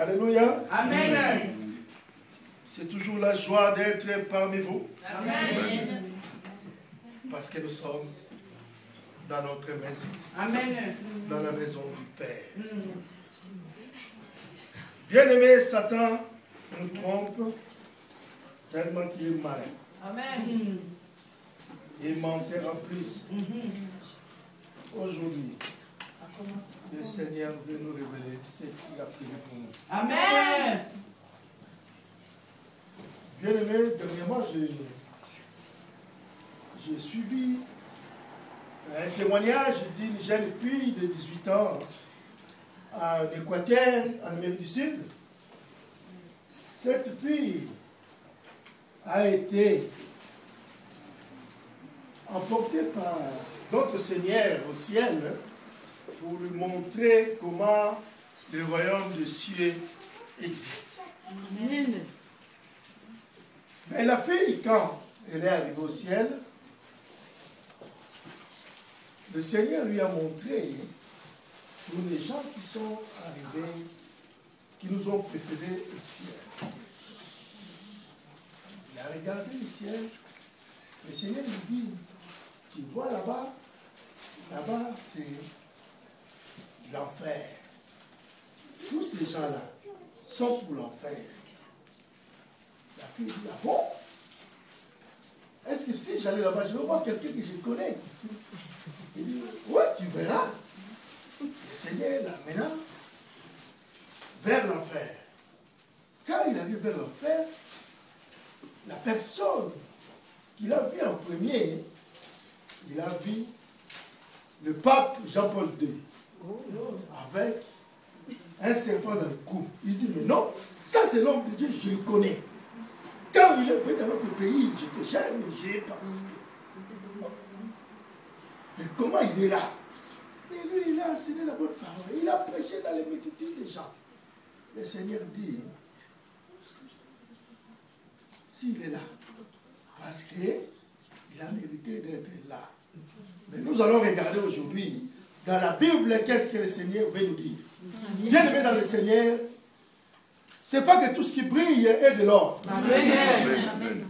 Alléluia. Amen. C'est toujours la joie d'être parmi vous. Amen. Parce que nous sommes dans notre maison. Amen. Dans la maison du Père. Bien-aimé, Satan nous trompe tellement qu'il est malin. Amen. Et mentir en plus. Aujourd'hui, le Seigneur veut nous révéler ce qu'il a prévu pour nous. Amen. Bien-aimé, dernièrement, j'ai suivi un témoignage d'une jeune fille de 18 ans en Équateur, en Amérique du Sud. Cette fille a été emportée par notre Seigneur au ciel pour lui montrer comment le royaume des cieux existe. Amen. Mais la fille, quand elle est arrivée au ciel, le Seigneur lui a montré tous les gens qui sont arrivés, qui nous ont précédés au ciel. Il a regardé le ciel. Le Seigneur lui dit, tu vois là-bas, là-bas c'est l'enfer. Tous ces gens-là sont pour l'enfer. La fille dit, ah bon? Est-ce que si j'allais là-bas, je vais voir quelqu'un que je connais? Il dit, oui, tu verras. Le Seigneur l'amena vers l'enfer. Quand il arrive vers l'enfer, la personne qu'il a vue en premier, il a vu le pape Jean-Paul II avec un serpent dans le cou. Il dit, mais non, ça c'est l'homme de Dieu, je le connais. Quand il est venu dans notre pays, j'étais jeune, mais j'ai participé. Mais comment il est là? Et lui, il a enseigné la bonne parole. Il a prêché dans les multitudes des gens. Le Seigneur dit, s'il est là, parce qu'il a mérité d'être là. Mais nous allons regarder aujourd'hui, dans la Bible, qu'est-ce que le Seigneur veut nous dire. Bien aimé dans le Seigneur, ce n'est pas que tout ce qui brille est de l'or. Amen.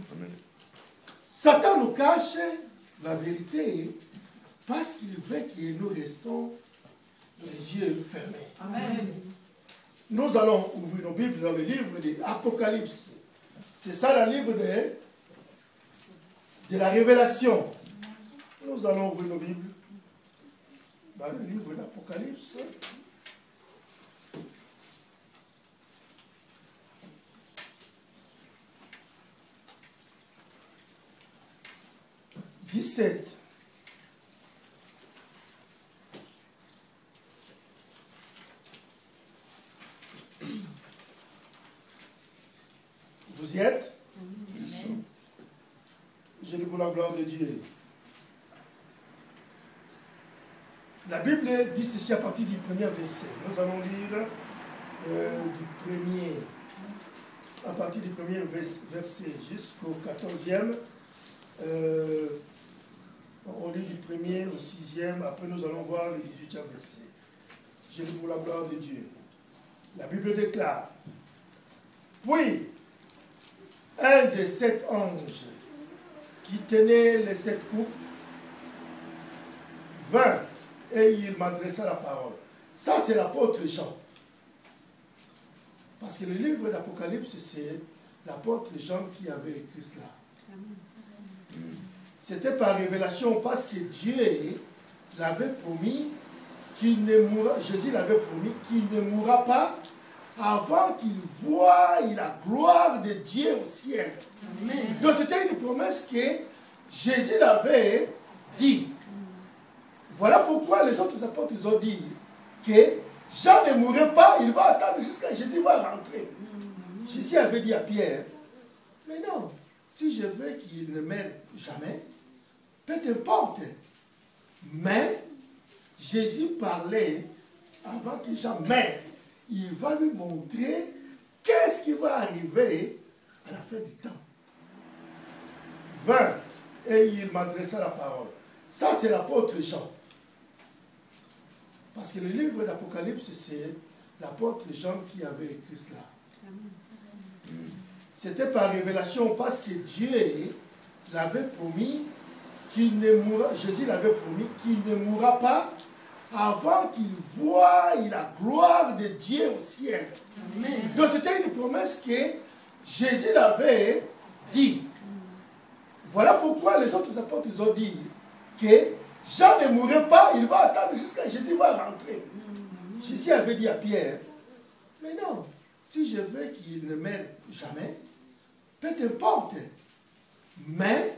Satan nous cache la vérité parce qu'il veut que nous restons les yeux fermés. Amen. Nous allons ouvrir nos Bibles dans le livre de l'Apocalypse. C'est ça le livre de la Révélation. Nous allons ouvrir nos Bibles dans le livre de l'Apocalypse. Vous y êtes? Amen. Je loue pour la gloire de Dieu. La Bible dit ceci à partir du premier verset. Nous allons lire à partir du premier verset jusqu'au 14e. On lit du 1er au 6e, après nous allons voir le 18e verset. Je loue pour la gloire de Dieu. La Bible déclare, puis un des 7 anges qui tenait les 7 coupes vint et il m'adressa la parole. Ça c'est l'apôtre Jean. Parce que le livre d'Apocalypse, c'est l'apôtre Jean qui avait écrit cela. C'était par révélation parce que Dieu l'avait promis qu'il ne mourra, Jésus l'avait promis qu'il ne mourra pas avant qu'il voie la gloire de Dieu au ciel. Amen. Donc c'était une promesse que Jésus l'avait dit. Voilà pourquoi les autres apôtres ont dit que Jean ne mourrait pas, il va attendre jusqu'à Jésus va rentrer. Jésus avait dit à Pierre, mais non, si je veux qu'il ne meure jamais, peu importe. Mais Jésus parlait avant que Jean meure. Il va lui montrer qu'est-ce qui va arriver à la fin du temps. Vint et il m'adressa la parole. Ça, c'est l'apôtre Jean. Parce que le livre d'Apocalypse, c'est l'apôtre Jean qui avait écrit cela. C'était par révélation parce que Dieu l'avait promis qu'il ne mourra, Jésus l'avait promis qu'il ne mourra pas avant qu'il voie la gloire de Dieu au ciel. Amen. Donc c'était une promesse que Jésus l'avait dit. Voilà pourquoi les autres apôtres ont dit que Jean ne mourrait pas, il va attendre jusqu'à Jésus va rentrer. Jésus avait dit à Pierre, mais non, si je veux qu'il ne meure jamais, peu importe. Mais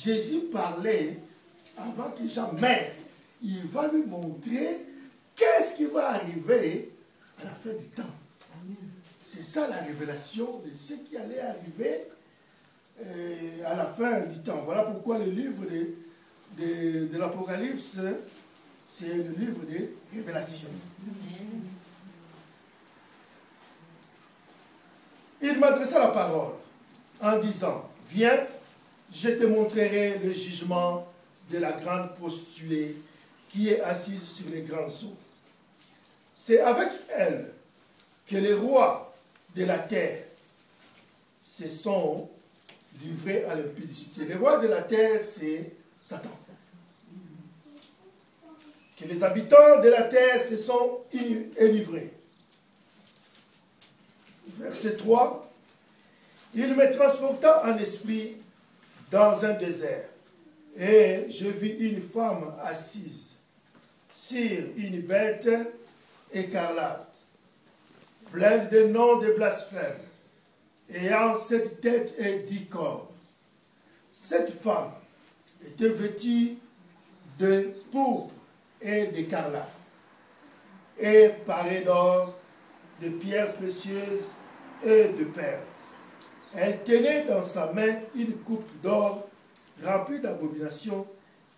Jésus parlait avant que jamais il va lui montrer qu'est-ce qui va arriver à la fin du temps. C'est ça la révélation de ce qui allait arriver à la fin du temps. Voilà pourquoi le livre de l'Apocalypse, c'est le livre des révélations. Il m'adressa la parole en disant, viens, je te montrerai le jugement de la grande prostituée qui est assise sur les grands eaux. C'est avec elle que les rois de la terre se sont livrés à l'impudicité. Les rois de la terre, c'est Satan. Que les habitants de la terre se sont enivrés. Verset 3. Il me transporta en esprit dans un désert, et je vis une femme assise sur une bête écarlate, pleine de noms de blasphème, ayant 7 têtes et 10 corps. Cette femme était vêtue de pourpre et d'écarlate, et parée d'or, de pierres précieuses et de perles. Elle tenait dans sa main une coupe d'or remplie d'abominations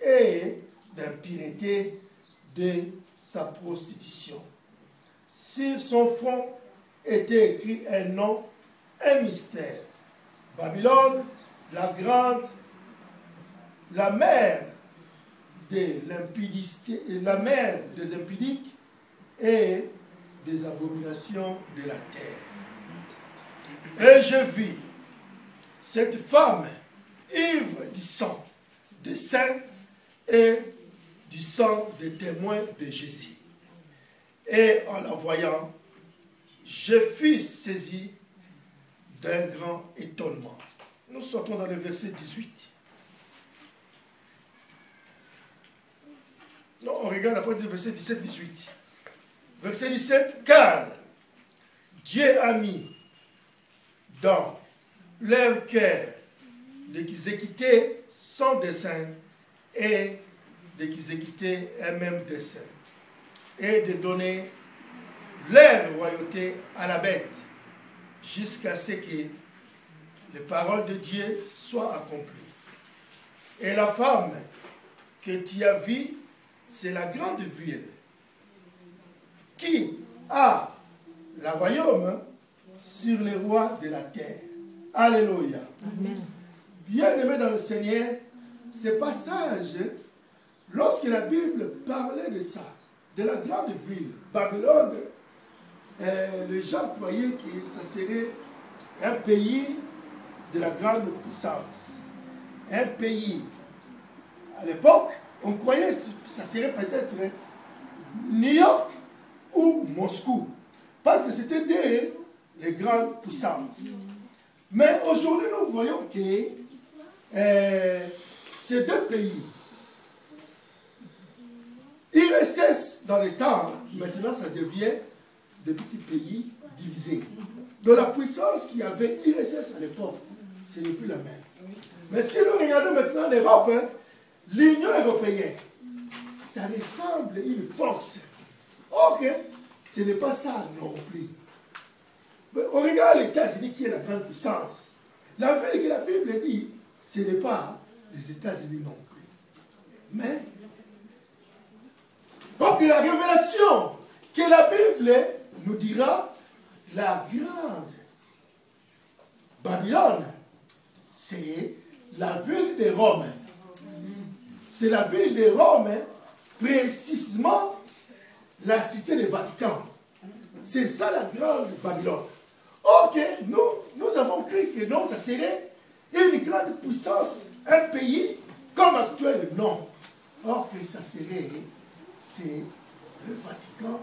et d'impureté de sa prostitution. Sur son front était écrit un nom, un mystère. Babylone, la grande, la mère de l'impudicité, la mère des impudiques et des abominations de la terre. Et je vis cette femme ivre du sang des saints et du sang des témoins de Jésus. Et en la voyant, je fus saisi d'un grand étonnement. Nous sortons dans le verset 18. Non, on regarde après le verset 17-18. Verset 17, car Dieu a mis dans leur cœur d'exécuter son dessein et d'exécuter un même dessein et de donner leur royauté à la bête jusqu'à ce que les paroles de Dieu soient accomplies. Et la femme que tu as vue, c'est la grande ville qui a le royaume sur les rois de la terre. Alléluia. Amen. Bien-aimés dans le Seigneur, ce passage, lorsque la Bible parlait de ça, de la grande ville, Babylone, les gens croyaient que ça serait un pays de la grande puissance. Un pays, à l'époque, on croyait que ça serait peut-être New York ou Moscou, parce que c'était les grandes puissances. Mais aujourd'hui, nous voyons que ces deux pays, URSS dans les temps, maintenant ça devient des petits pays divisés. De la puissance qu'il y avait URSS à l'époque, ce n'est plus la même. Mais si nous regardons maintenant l'Europe, hein, l'Union européenne, ça ressemble à une force. Ok, ce n'est pas ça non plus. Mais on regarde les États-Unis qui est la grande puissance. La ville que la Bible dit, ce n'est pas les États-Unis non plus. Mais, donc la révélation que la Bible nous dira, la grande Babylone, c'est la ville de Rome. C'est la ville de Rome, précisément la cité du Vatican. C'est ça la grande Babylone. Ok, nous avons cru que non, ça serait une grande puissance, un pays comme actuel, non. Or que ça serait, c'est le Vatican,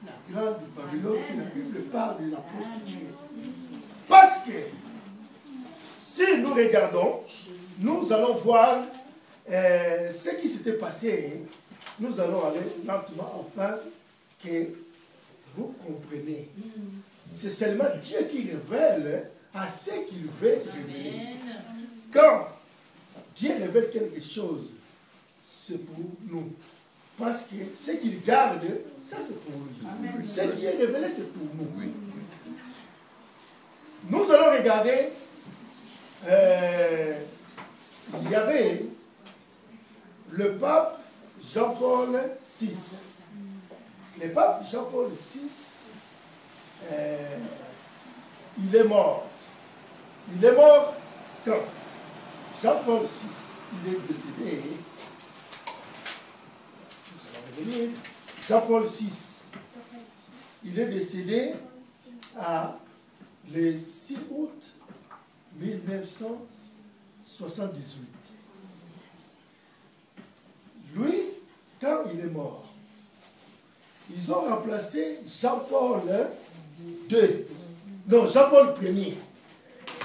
la grande Babylone, que la Bible parle de la prostituée. Parce que, si nous regardons, nous allons voir ce qui s'était passé. Nous allons aller lentement afin que vous compreniez. C'est seulement Dieu qui révèle à ce qu'il veut révéler. Quand Dieu révèle quelque chose, c'est pour nous. Parce que ce qu'il garde, ça c'est pour lui. Amen. Ce qui est révélé, c'est pour nous. Oui. Nous allons regarder, il y avait le pape Jean-Paul VI. Le pape Jean-Paul VI, il est mort. Il est mort quand Jean-Paul VI, il est décédé. Jean-Paul VI, il est décédé le 6 août 1978. Lui, quand il est mort, ils ont remplacé Jean-Paul II. Non, Jean-Paul Ier.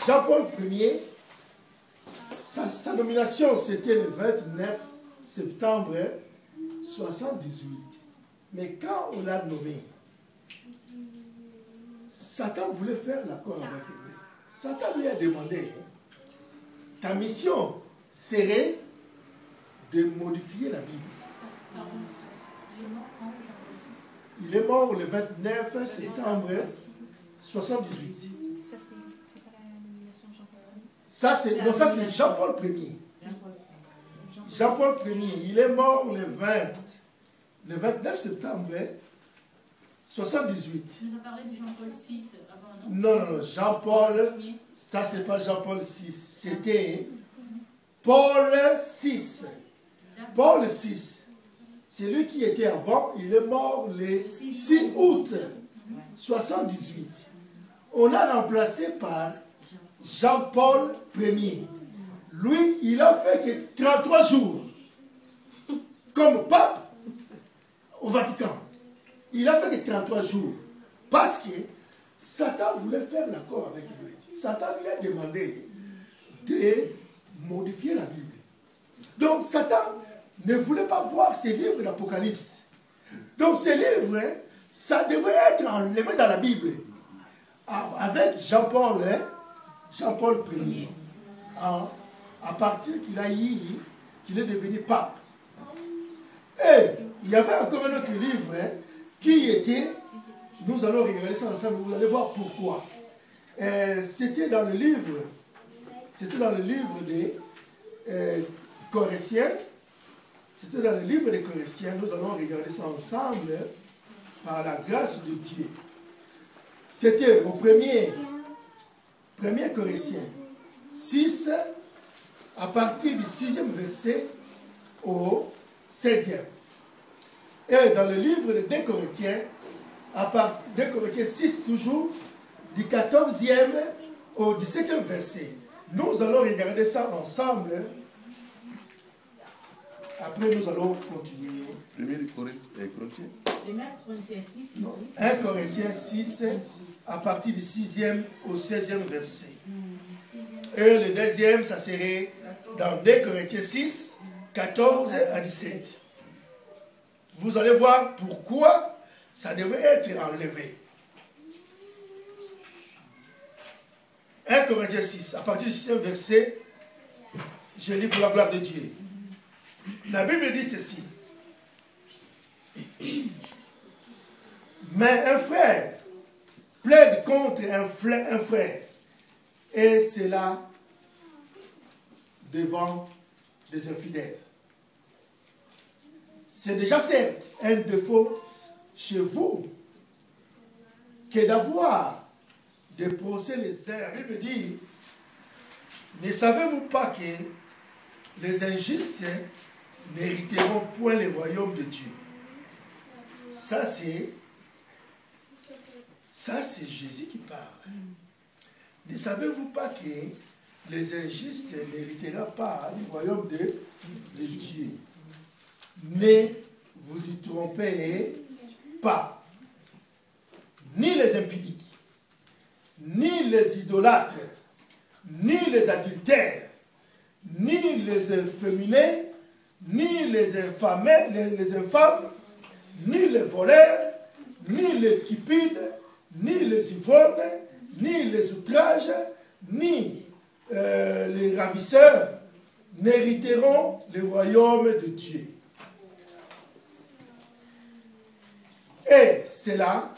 Jean-Paul Ier, sa nomination, c'était le 29 septembre 1978. Mais quand on l'a nommé, Satan voulait faire l'accord avec lui. Satan lui a demandé, ta mission serait de modifier la Bible. Il est mort le 29 septembre 1978. Ça, c'est Jean-Paul Ier. Jean-Paul Ier, il est mort le 29 septembre 1978. Tu nous as parlé de Jean-Paul VI avant, non? Non, Jean-Paul, ça c'est pas Jean-Paul VI, c'était Paul VI. Paul VI, c'est lui qui était avant, il est mort le 6 août 1978. On l'a remplacé par Jean-Paul Ier. Lui, il a fait que 33 jours comme pape au Vatican. Il a fait que 33 jours parce que Satan voulait faire l'accord avec lui. Satan lui a demandé de modifier la Bible. Donc Satan ne voulait pas voir ces livres d'Apocalypse. Donc ces livres, ça devrait être enlevé dans la Bible. Avec Jean-Paul Ier. À partir qu'il est devenu pape. Et il y avait encore un autre livre qui était, nous allons regarder ça ensemble, vous allez voir pourquoi. C'était dans le livre des Corinthiens. C'était dans le livre des Corinthiens, nous allons regarder ça ensemble par la grâce de Dieu. C'était au premier Corinthiens 6, à partir du 6e verset au 16e. Et dans le livre de 2 Corinthiens, à partir de 2 Corinthiens 6 toujours, du 14e au 17e verset. Nous allons regarder ça ensemble. Après, nous allons continuer. 1 Corinthiens 6. Non, 1 Corinthiens 6, à partir du 6e au 16e verset. Et le deuxième, ça serait dans 2 Corinthiens 6, 14 à 17. Vous allez voir pourquoi ça devait être enlevé. 1 Corinthiens 6, à partir du 6e verset, je lis pour la gloire de Dieu. La Bible dit ceci. Mais un frère plaide contre un frère, et c'est là devant des infidèles. C'est déjà certes un défaut chez vous que d'avoir des procès les uns. La Bible dit, ne savez-vous pas que les injustes n'hériteront point le royaume de Dieu? Ça c'est Jésus qui parle. Ne savez-vous pas que les injustes n'hériteront pas le royaume de Dieu? Ne vous y trompez pas. Ni les impudiques, ni les idolâtres, ni les adultères, ni les efféminés, ni les infâmes, ni les voleurs, ni les cupides, ni les ivrognes, ni les outrages, ni les ravisseurs n'hériteront le royaume de Dieu. Et c'est là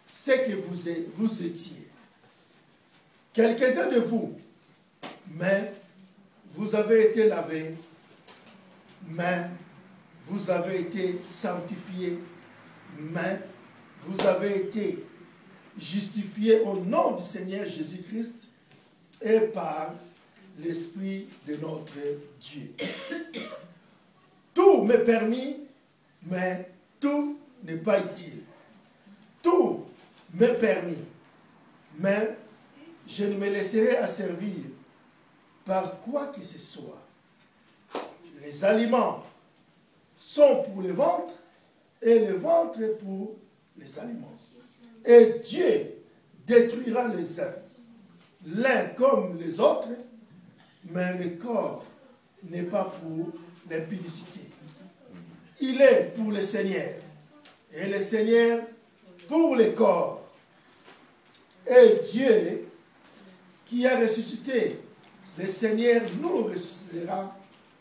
ce que vous étiez. Quelques-uns de vous, mais vous avez été lavés, mais vous avez été sanctifiés, mais vous avez été justifiés au nom du Seigneur Jésus-Christ et par l'Esprit de notre Dieu. Tout m'est permis, mais tout n'est pas utile. Tout m'est permis, mais je ne me laisserai asservir par quoi que ce soit. Les aliments sont pour le ventre et le ventre pour les aliments. Et Dieu détruira les uns, l'un comme les autres, mais le corps n'est pas pour l'impudicité. Il est pour le Seigneur, et le Seigneur pour le corps. Et Dieu, qui a ressuscité le Seigneur, nous ressuscitera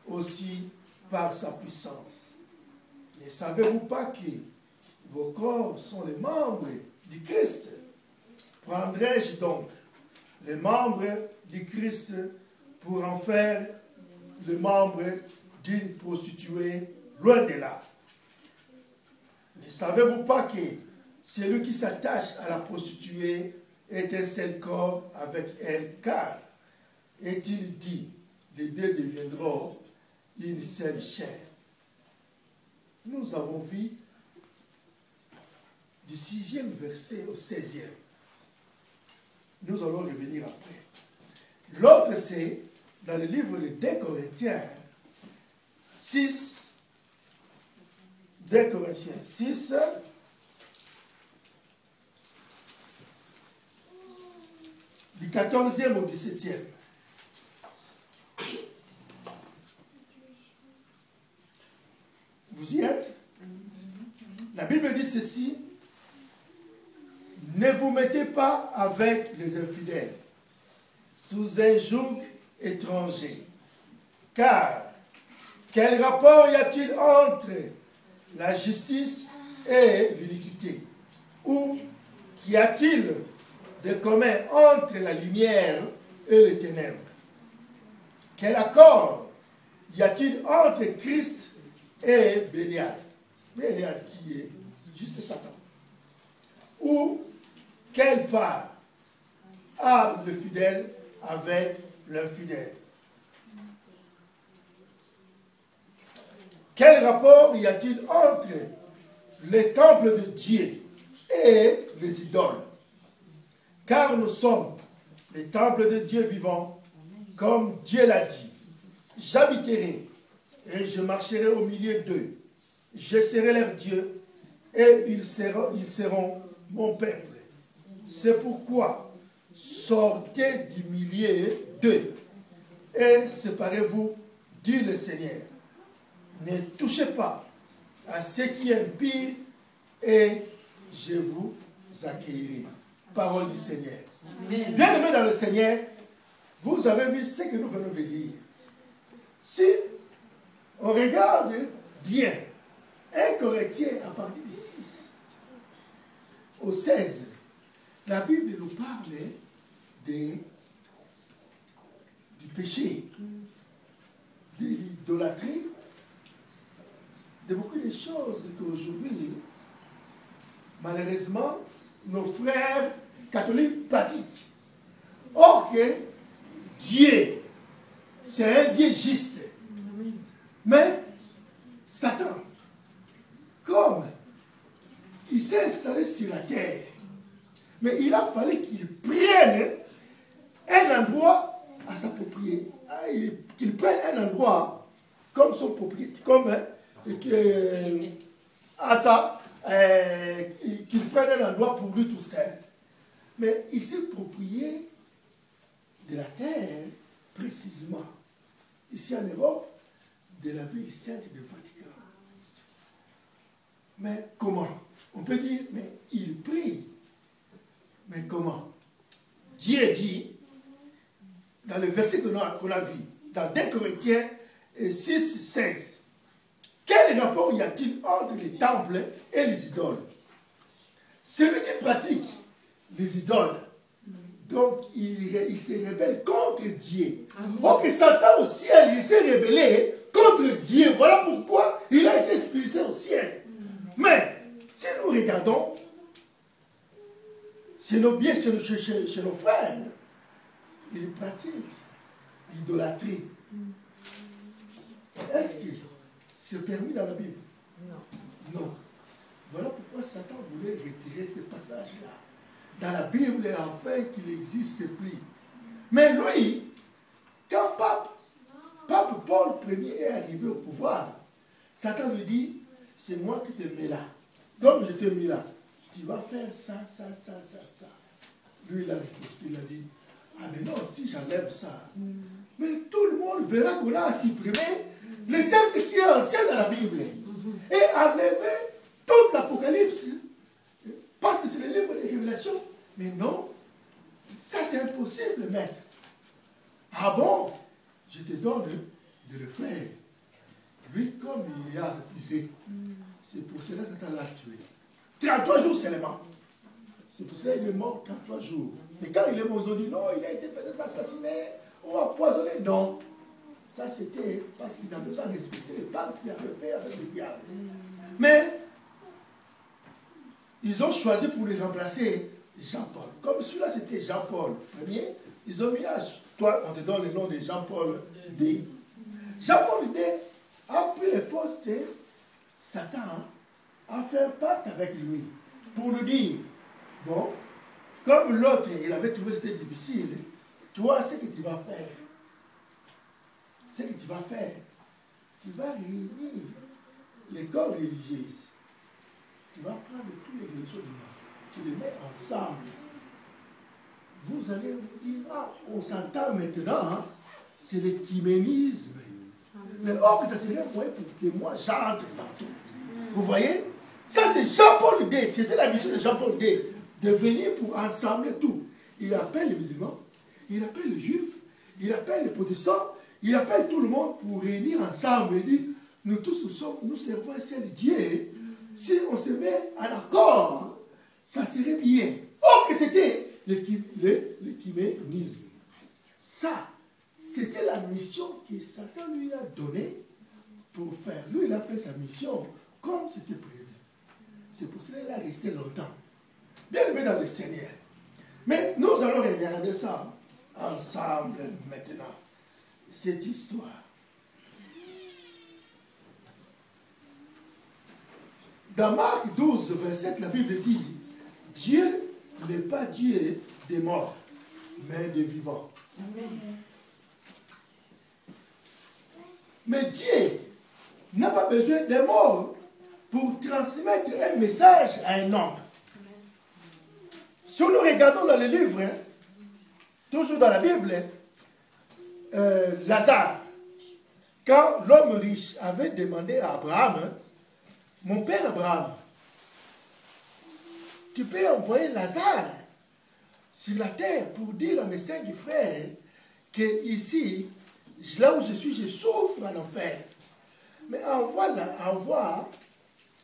aussi par sa puissance. Ne savez-vous pas que vos corps sont les membres du Christ? Prendrai-je donc les membres du Christ pour en faire le membre d'une prostituée? Loin de là. Ne savez-vous pas que celui qui s'attache à la prostituée est un seul corps avec elle? Car, est-il dit, les deux deviendront une seule chair. Nous avons vu du 6e verset au 16e. Nous allons revenir après. L'autre, c'est dans le livre de 2 Corinthiens 6, 2 Corinthiens 6, du 14e au 17e. Vous y êtes? La Bible dit ceci: ne vous mettez pas avec les infidèles sous un joug étranger. Car quel rapport y a-t-il entre la justice et l'iniquité? Ou qu'y a-t-il de commun entre la lumière et les ténèbres? Quel accord y a-t-il entre Christ et Bélial? Bélial qui est juste Satan. Ou quelle part a le fidèle avec l'infidèle? Quel rapport y a-t-il entre les temples de Dieu et les idoles? Car nous sommes les temples de Dieu vivant, comme Dieu l'a dit. J'habiterai et je marcherai au milieu d'eux. Je serai leur Dieu et ils seront mon peuple. C'est pourquoi sortez du milieu d'eux et séparez-vous, dit le Seigneur. Ne touchez pas à ce qui est impie et je vous accueillerai. Parole du Seigneur. Bien-aimés dans le Seigneur, vous avez vu ce que nous venons de lire. Si on regarde bien 1 Corinthiens à partir du 6 au 16, la Bible nous parle du péché, de l'idolâtrie, de beaucoup de choses qu'aujourd'hui, malheureusement, nos frères catholiques pratiquent. Or que Dieu, c'est un Dieu juste. Mais Satan, comme il s'est installé sur la terre, mais il a fallu qu'il prenne un endroit à sa propriété, qu'il prenne un endroit comme son propriété, comme qu'il prenne un endroit pour lui tout seul. Mais il s'est approprié de la terre, précisément, ici en Europe, de la ville sainte de Vatican. Mais comment? On peut dire, mais il prie. Mais comment? Dieu dit, dans le verset qu'on a vu, dans 2 Corinthiens 6, 16. Quel rapport y a-t-il entre les temples et les idoles? Celui qui pratique les idoles, donc il se rebelle contre Dieu. Donc Satan au ciel, il s'est rebellé contre Dieu. Voilà pourquoi il a été expulsé au ciel. Mais si nous regardons chez nos nos frères, ils pratiquent l'idolâtrie. Est-ce que c'est permis dans la Bible? Non. Non. Voilà pourquoi Satan voulait retirer ce passage-là dans la Bible afin qu'il n'existe plus. Mais lui, quand Pape Paul Ier est arrivé au pouvoir, Satan lui dit, c'est moi qui te mets là. Comme je te mets là, tu vas faire ça, ça, ça, ça, ça. Lui, il a riposté, il a dit, ah mais non, si j'enlève ça, mais tout le monde verra qu'on a supprimé le texte qui est ancien dans la Bible et enlevé toute l'Apocalypse parce que c'est le livre des révélations. Mais non, ça c'est impossible, maître. Ah bon, je te donne de le faire. Lui, comme il a refusé, c'est pour cela que Satan l'a tué. 33 jours seulement. C'est pour cela qu'il est mort 33 jours. Mais quand il est mort, ils ont dit non, il a été peut-être assassiné ou empoisonné. Non. Ça, c'était parce qu'il n'avait pas respecté les pactes qu'il avait fait avec le diable. Mais ils ont choisi pour les remplacer Jean-Paul. Comme celui-là, c'était Jean-Paul Ier, ils ont mis à toi, on te donne le nom de Jean-Paul II. Jean-Paul II a pris le poste, Satan a fait un pacte avec lui pour lui dire, bon, comme l'autre, il avait trouvé que c'était difficile, toi, ce que tu vas faire, tu vas réunir les corps religieux. Tu vas prendre tous les religions du monde, tu les mets ensemble. Vous allez vous dire, ah, on s'entend maintenant, hein, c'est l'écuménisme. Mais or que ça serait un moyen pour que moi j'entre partout. Vous voyez? Ça c'est Jean-Paul II, c'était la mission de Jean-Paul II, de venir pour ensembler tout. Il appelle les musulmans, il appelle les juifs, il appelle les protestants, il appelle tout le monde pour réunir ensemble et dire, nous tous nous servons un seul Dieu. Si on se met en accord, ça serait bien. Or que c'était l'écuménisme. Ça, c'était la mission que Satan lui a donnée pour faire. Lui, il a fait sa mission comme c'était prévu. C'est pour cela qu'il a resté longtemps. Bien aimé dans le Seigneur. Mais nous allons regarder ça ensemble maintenant. Cette histoire. Dans Marc 12, 27, la Bible dit, Dieu n'est pas Dieu des morts, mais des vivants. Amen. Mais Dieu n'a pas besoin des morts pour transmettre un message à un homme. Si nous regardons dans les livres, hein, toujours dans la Bible, Lazare, quand l'homme riche avait demandé à Abraham, hein, mon père Abraham, tu peux envoyer Lazare sur la terre pour dire à mes cinq frères que ici, là où je suis, je souffre en enfer. Mais envoie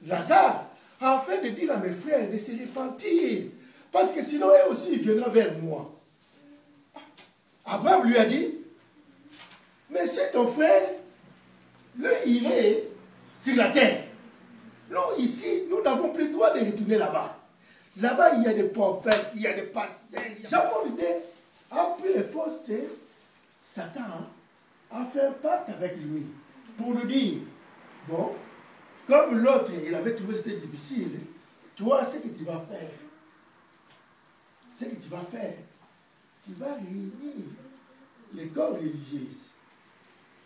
Lazare afin de dire à mes frères de se repentir. Parce que sinon, eux aussi, il viendra vers moi. Abraham lui a dit, mais si ton frère, lui, il est sur la terre. Nous, ici, nous n'avons plus le droit de retourner là-bas. Là-bas, il y a des prophètes, il y a des pasteurs. Jean-Paul II a pris le poste, Satan a fait un pacte avec lui pour lui dire, bon, comme l'autre, il avait trouvé que c'était difficile, toi, ce que tu vas faire, tu vas réunir les corps religieux.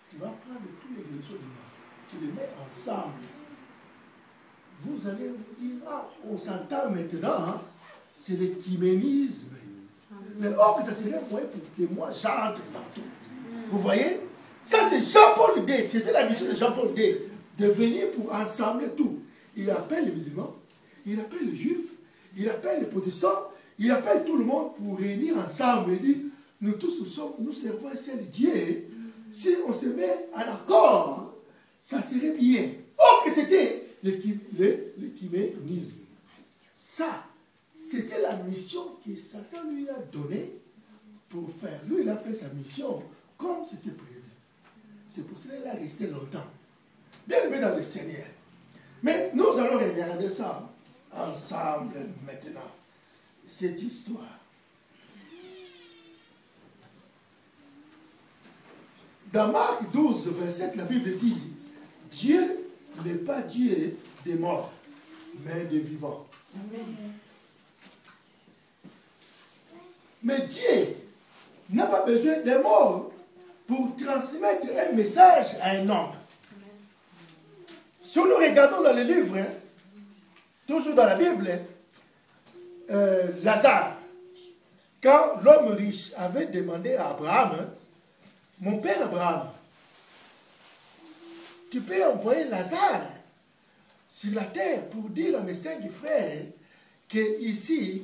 Tu vas prendre tous les religions du monde, tu les mets ensemble. Vous allez vous dire, ah, on s'entend maintenant, hein, c'est l'écuménisme. Mais or que ça serait un moyen pour que moi j'entre partout. Vous voyez? Ça c'est Jean-Paul II, c'était la mission de Jean-Paul II, de venir pour ensembler tout. Il appelle les musulmans, il appelle les juifs, il appelle les protestants, il appelle tout le monde pour réunir ensemble et dire, nous tous nous servons un seul Dieu. Si qu'on se met en accord, ça serait bien. Oh, que c'était l'écuménisme. Ça, c'était la mission que Satan lui a donnée pour faire. Lui, il a fait sa mission comme c'était prévu. C'est pour cela qu'il a resté longtemps. Bien aimé dans le Seigneur. Mais nous allons regarder ça ensemble maintenant. Cette histoire. Dans Marc 12, 27, la Bible dit, Dieu n'est pas Dieu des morts, mais des vivants. Amen. Mais Dieu n'a pas besoin des morts pour transmettre un message à un homme. Si nous regardons dans les livres, toujours dans la Bible, Lazare, quand l'homme riche avait demandé à Abraham, mon père Abraham, tu peux envoyer Lazare sur la terre pour dire à mes cinq frères que ici,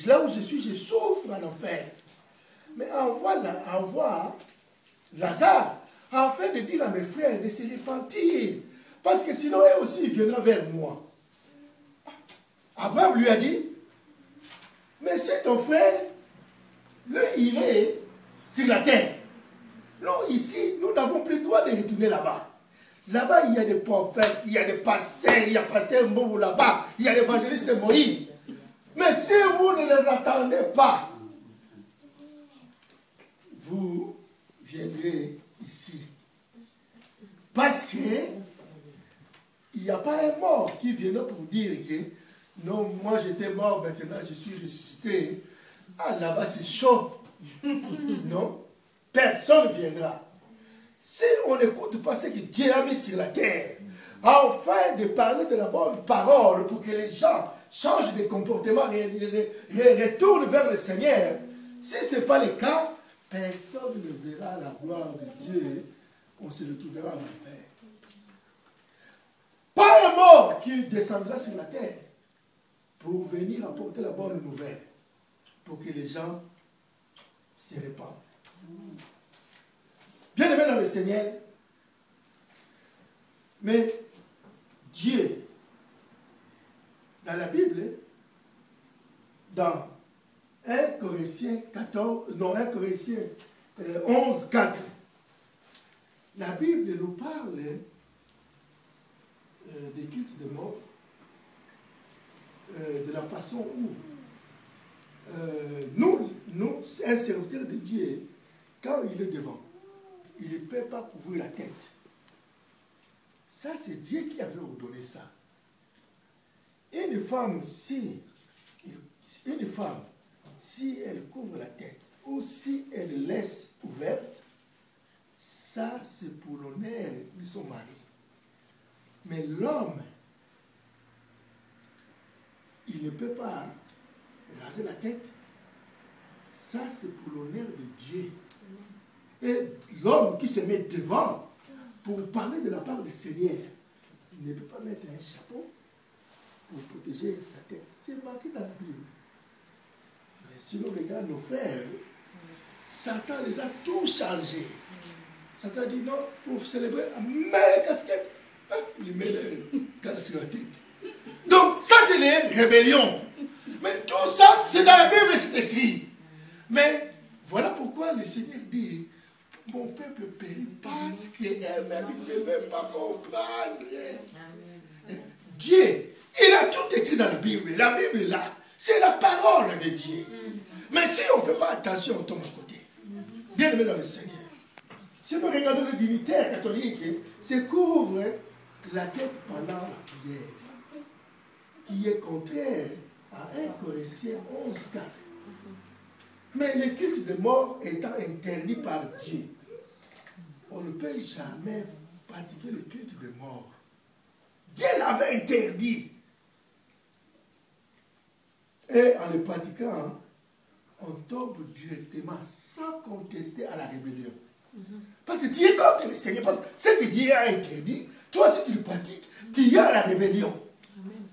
là où je suis, je souffre en enfer. Mais envoie Lazare afin de dire à mes frères de se repentir. Parce que sinon, eux aussi, ils viendront vers moi. Abraham lui a dit, mais c'est ton frère, lui, il est sur la terre. Nous, ici, nous n'avons plus le droit de retourner là-bas. Là-bas, il y a des prophètes, il y a des pasteurs, il y a pasteur Mbou là-bas, il y a l'évangéliste Moïse. Mais si vous ne les attendez pas, vous viendrez ici. Parce que il n'y a pas un mort qui viendra pour dire que non, moi j'étais mort, maintenant je suis ressuscité. Ah, là-bas c'est chaud. Non, personne ne viendra. Si on n'écoute pas ce que Dieu a mis sur la terre, afin de parler de la bonne parole pour que les gens changent de comportement et retournent vers le Seigneur, si ce n'est pas le cas, personne ne verra la gloire de Dieu. On se retrouvera en enfer. Pas un mort qui descendra sur la terre pour venir apporter la bonne nouvelle, pour que les gens se répandent. Bien aimé dans le Seigneur, mais Dieu, dans la Bible, dans 1 Corinthiens 11, 4, la Bible nous parle des cultes de mort, de la façon où un serviteur de Dieu, quand il est devant, il ne peut pas couvrir la tête. Ça, c'est Dieu qui avait ordonné ça. Une femme, si elle couvre la tête, ou si elle laisse ouverte, ça, c'est pour l'honneur de son mari. Mais l'homme, il ne peut pas raser la tête. Ça, c'est pour l'honneur de Dieu. Et l'homme qui se met devant pour parler de la part du Seigneur, il ne peut pas mettre un chapeau pour protéger sa tête. C'est marqué dans la Bible. Mais si on regarde nos frères, Satan les a tous changés. Satan dit non, pour célébrer, mets la casquette. Il met le casque sur la tête. Donc, ça, c'est les rébellions. Mais tout ça, c'est dans la Bible, c'est écrit. Mais voilà pourquoi le Seigneur dit, mon peuple périt parce qu'elle-même ne veut pas comprendre. Dieu, il a tout écrit dans la Bible. La Bible est là. C'est la parole de Dieu. Mais si on ne fait pas attention, on tombe à côté. Bien aimé dans le Seigneur. Si nous regardons les dignitaires catholiques, se couvrent la tête pendant la prière, qui est contraire à 1 Corinthiens 11, 4. Mais le culte de mort étant interdit par Dieu, on ne peut jamais pratiquer le culte de mort. Dieu l'avait interdit. Et en le pratiquant, on tombe directement, sans contester à la rébellion. Parce que tu es contre le Seigneur. Parce que ce que Dieu a interdit, toi, si tu le pratiques, tu es à la rébellion. Amen.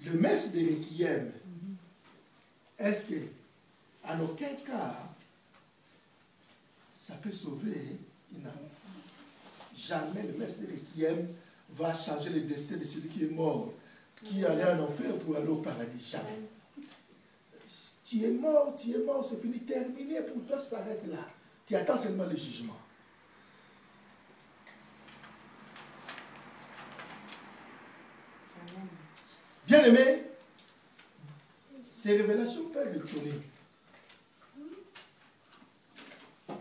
Le maître de Requiem, est-ce que, en aucun cas, peut sauver une âme. Jamais le mestre de Requiem va changer le destin de celui qui est mort, qui allait en enfer pour aller au paradis. Jamais. Tu es mort, c'est fini, terminé, pour toi, ça s'arrête là. Tu attends seulement le jugement. Bien aimé, ces révélations peuvent étonner.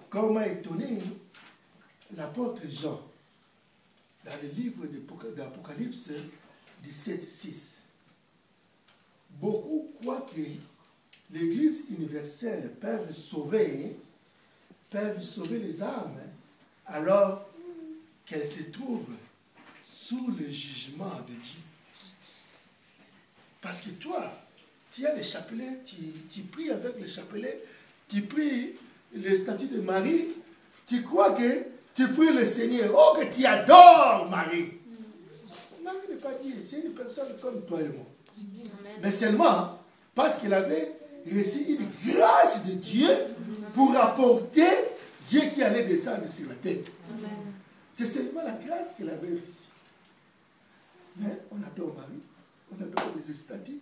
Comme m'a étonné l'apôtre Jean dans le livre d'Apocalypse 17:6. Beaucoup croient que l'Église universelle peut sauver les âmes alors qu'elles se trouvent sous le jugement de Dieu. Parce que toi, tu as les chapelets, tu pries avec les chapelets, tu pries le statut de Marie, tu crois que tu pries le Seigneur, oh que tu adores Marie. Marie n'est pas Dieu, c'est une personne comme toi et moi. Mais seulement parce qu'elle avait reçu une grâce de Dieu pour apporter Dieu qui allait descendre sur la tête. C'est seulement la grâce qu'elle avait reçue. Mais on adore Marie, on adore les statues.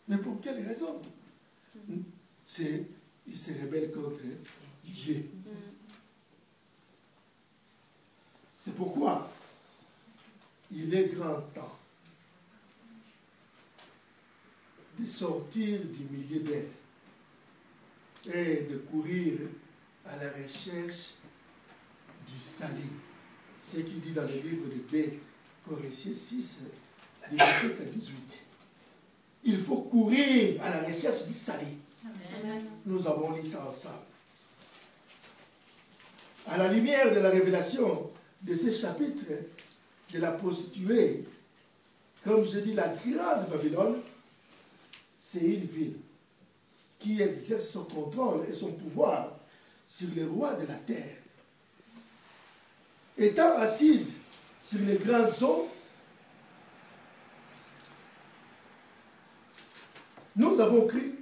Mais pour quelle raison? Il se rebelle contre Dieu. C'est pourquoi il est grand temps de sortir du milieu d'elle et de courir à la recherche du salut. Ce qui dit dans le livre de 2 Corinthiens 6, de 17 à 18. Il faut courir à la recherche du salut. Amen. Nous avons lu ça ensemble. À la lumière de la révélation de ce chapitre de la prostituée, comme je dis, la grande Babylone, c'est une ville qui exerce son contrôle et son pouvoir sur les rois de la terre. Étant assise sur les grands eaux, nous avons cru,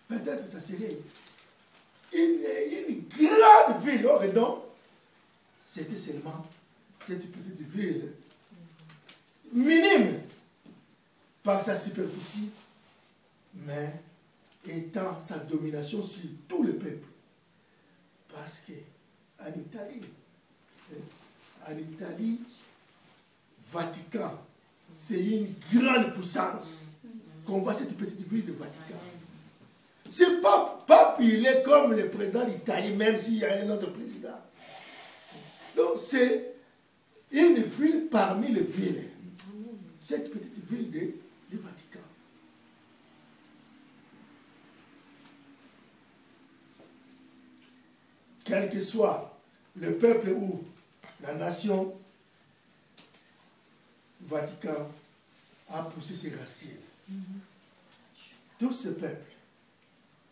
peut-être ça serait une grande ville. Or, non, c'était seulement cette petite ville, minime par sa superficie, mais étant sa domination sur tout le peuple. Parce qu'en Italie, Vatican, c'est une grande puissance. Qu'on voit cette petite ville de Vatican. C'est pas il est comme le président d'Italie, même s'il y a un autre président. Donc c'est une ville parmi les villes. Cette petite ville de Vatican. Quel que soit le peuple ou la nation, Vatican a poussé ses racines. Tous ces peuples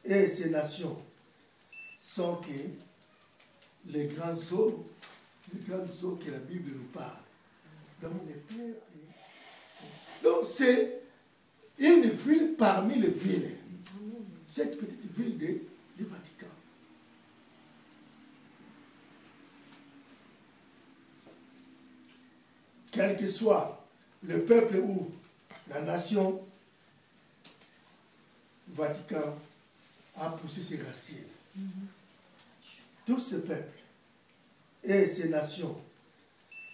et ces nations sont que les grandes eaux que la Bible nous parle. Donc c'est une ville parmi les villes. Cette petite ville de Vatican. Quel que soit le peuple ou la nation, Vatican a poussé ses racines. Tous ces peuples et ces nations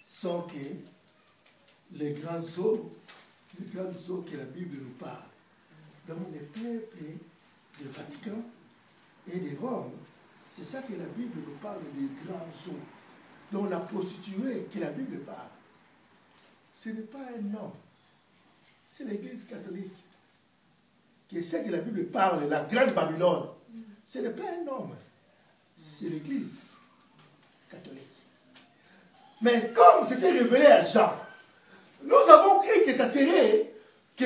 sont que les grandes eaux que la Bible nous parle. Donc les peuples du Vatican et de Rome, c'est ça que la Bible nous parle des grandes eaux. Donc la prostituée que la Bible parle, ce n'est pas un homme. C'est l'Église catholique. Qui est ce que la Bible parle, la grande Babylone. Ce n'est pas un homme. C'est l'Église catholique. Mais comme c'était révélé à Jean, nous avons cru que ça serait que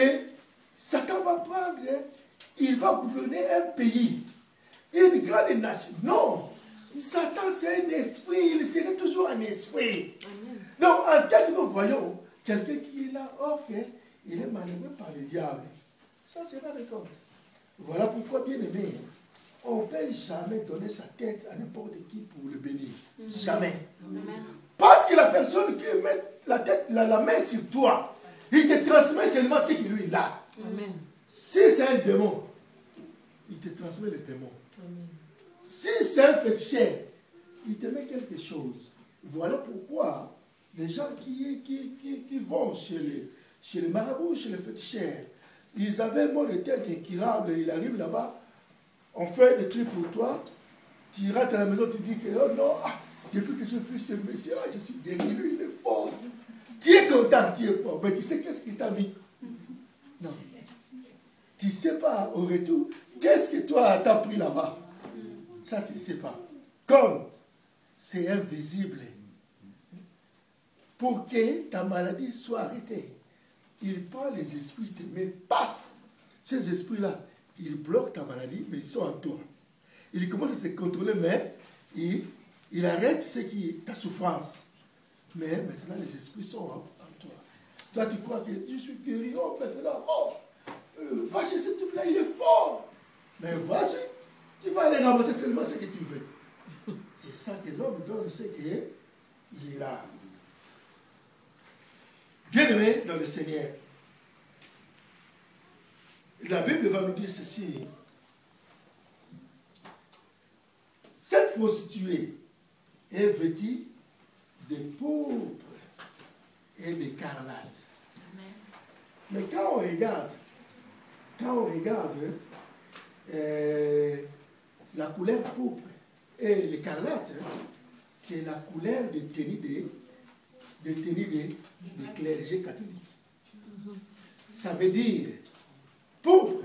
Satan va prendre, il va gouverner un pays, une grande nation. Non, Satan c'est un esprit, il serait toujours un esprit. Donc en tête nous voyons quelqu'un qui est là, ok, il est manœuvré par le diable. Ça sera le compte. Voilà pourquoi, bien aimé, on ne peut jamais donner sa tête à n'importe qui pour le bénir. Jamais. Parce que la personne qui met la main sur toi, il te transmet seulement ce que lui il a. Si c'est un démon, il te transmet le démon. Si c'est un féticheur, il te met quelque chose. Voilà pourquoi les gens qui vont chez les marabouts, chez les féticheurs, ils avaient un mot de tête incurable, il arrive là-bas, on fait des trucs pour toi, tu rentres à la maison, tu dis que oh non, depuis que je fais ce monsieur, je suis guéri, lui il est fort. Tu es content, tu es fort, mais tu sais qu'est-ce qu'il t'a mis? Non. Tu ne sais pas au retour, qu'est-ce que toi t'as pris là-bas? Ça tu ne sais pas. Comme c'est invisible, pour que ta maladie soit arrêtée, il prend les esprits, il te met, paf! Ces esprits-là, ils bloquent ta maladie, mais ils sont en toi. Il commence à te contrôler, mais il arrête ce qui est ta souffrance. Mais maintenant, les esprits sont en toi. Toi, tu crois que je suis guéri, oh, maintenant, oh, va chez ce type-là, il est fort. Mais vas-y, tu vas aller ramasser seulement ce que tu veux. C'est ça que l'homme donne, ce qu'il a. Bien-aimé dans le Seigneur, la Bible va nous dire ceci. Cette prostituée est vêtue de pourpre et d'écarlate. Mais quand on regarde la couleur pourpre et l'écarlate, c'est la couleur des tenues des clergés catholiques. Ça veut dire, pourpre,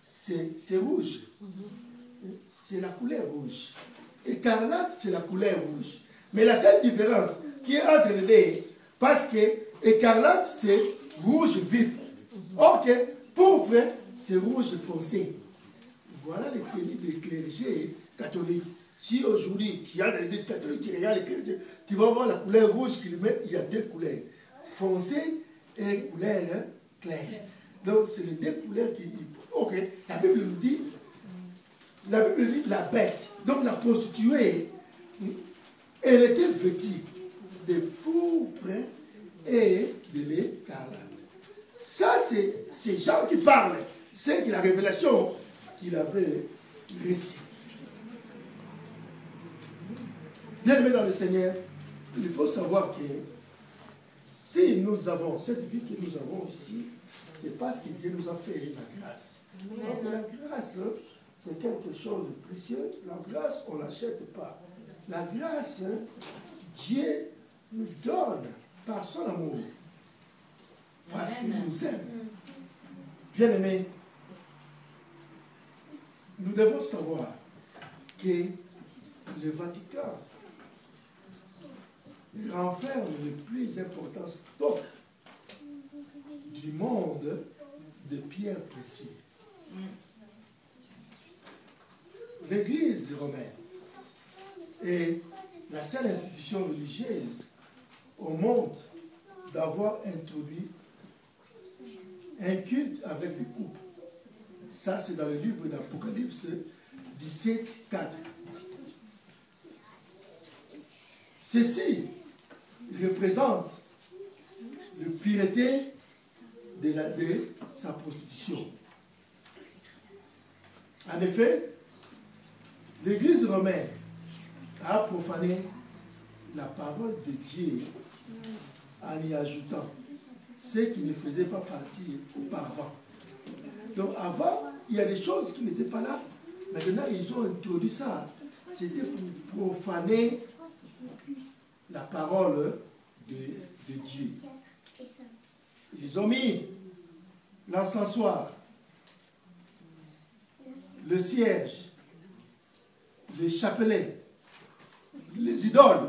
c'est rouge. C'est la couleur rouge. Écarlate, c'est la couleur rouge. Mais la seule différence qui est entre les deux, parce que écarlate, c'est rouge vif. Ok, pourpre, c'est rouge foncé. Voilà les tenues des clergés catholiques. Si aujourd'hui, tu as l'église catholique, tu regardes les clergés, tu vas voir la couleur rouge qu'ils mettent, il y a deux couleurs. Foncé et couleur claire. Donc, c'est les deux couleurs qui... Ok, la Bible nous dit la bête. Donc, la prostituée, elle était vêtue de pourpre et de l'écarlate. Ça, c'est ces gens qui parlent. C'est la révélation qu'il avait reçue. Bien-aimé dans le Seigneur, il faut savoir que si nous avons cette vie que nous avons ici, c'est parce que Dieu nous a fait la grâce. Donc, la grâce, c'est quelque chose de précieux. La grâce, on ne l'achète pas. La grâce, Dieu nous donne par son amour. Parce qu'il nous aime. Bien-aimé, nous devons savoir que le Vatican renferme le plus important stock du monde de pierres précieuses. L'Église romaine est la seule institution religieuse au monde d'avoir introduit un culte avec les coupes. Ça, c'est dans le livre d'Apocalypse 17, 4. Ceci représente la pureté de sa prostitution. En effet, l'Église romaine a profané la parole de Dieu en y ajoutant ce qui ne faisait pas partie auparavant. Donc avant, il y a des choses qui n'étaient pas là. Maintenant, ils ont introduit ça. C'était pour profaner la parole de Dieu. Ils ont mis l'encensoir, le cierge, les chapelets, les idoles,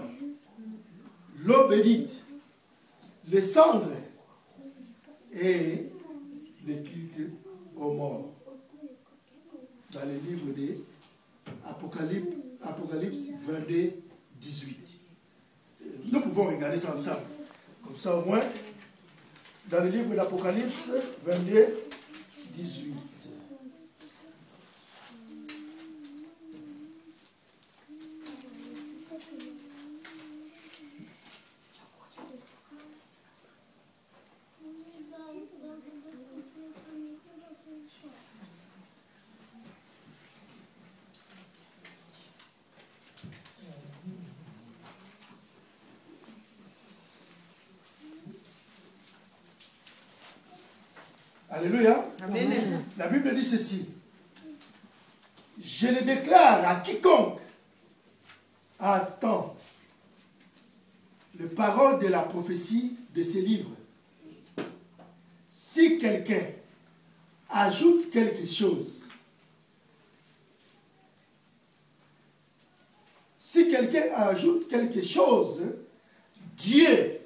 l'eau bénite, les cendres et les cultes aux morts. Dans le livre d'Apocalypse 22, 18. Nous pouvons regarder ça ensemble. Comme ça au moins, dans le livre d'Apocalypse 22, 18. Alléluia. Amen. La Bible dit ceci. Je le déclare à quiconque attend les paroles de la prophétie de ces livres. Si quelqu'un ajoute quelque chose, Dieu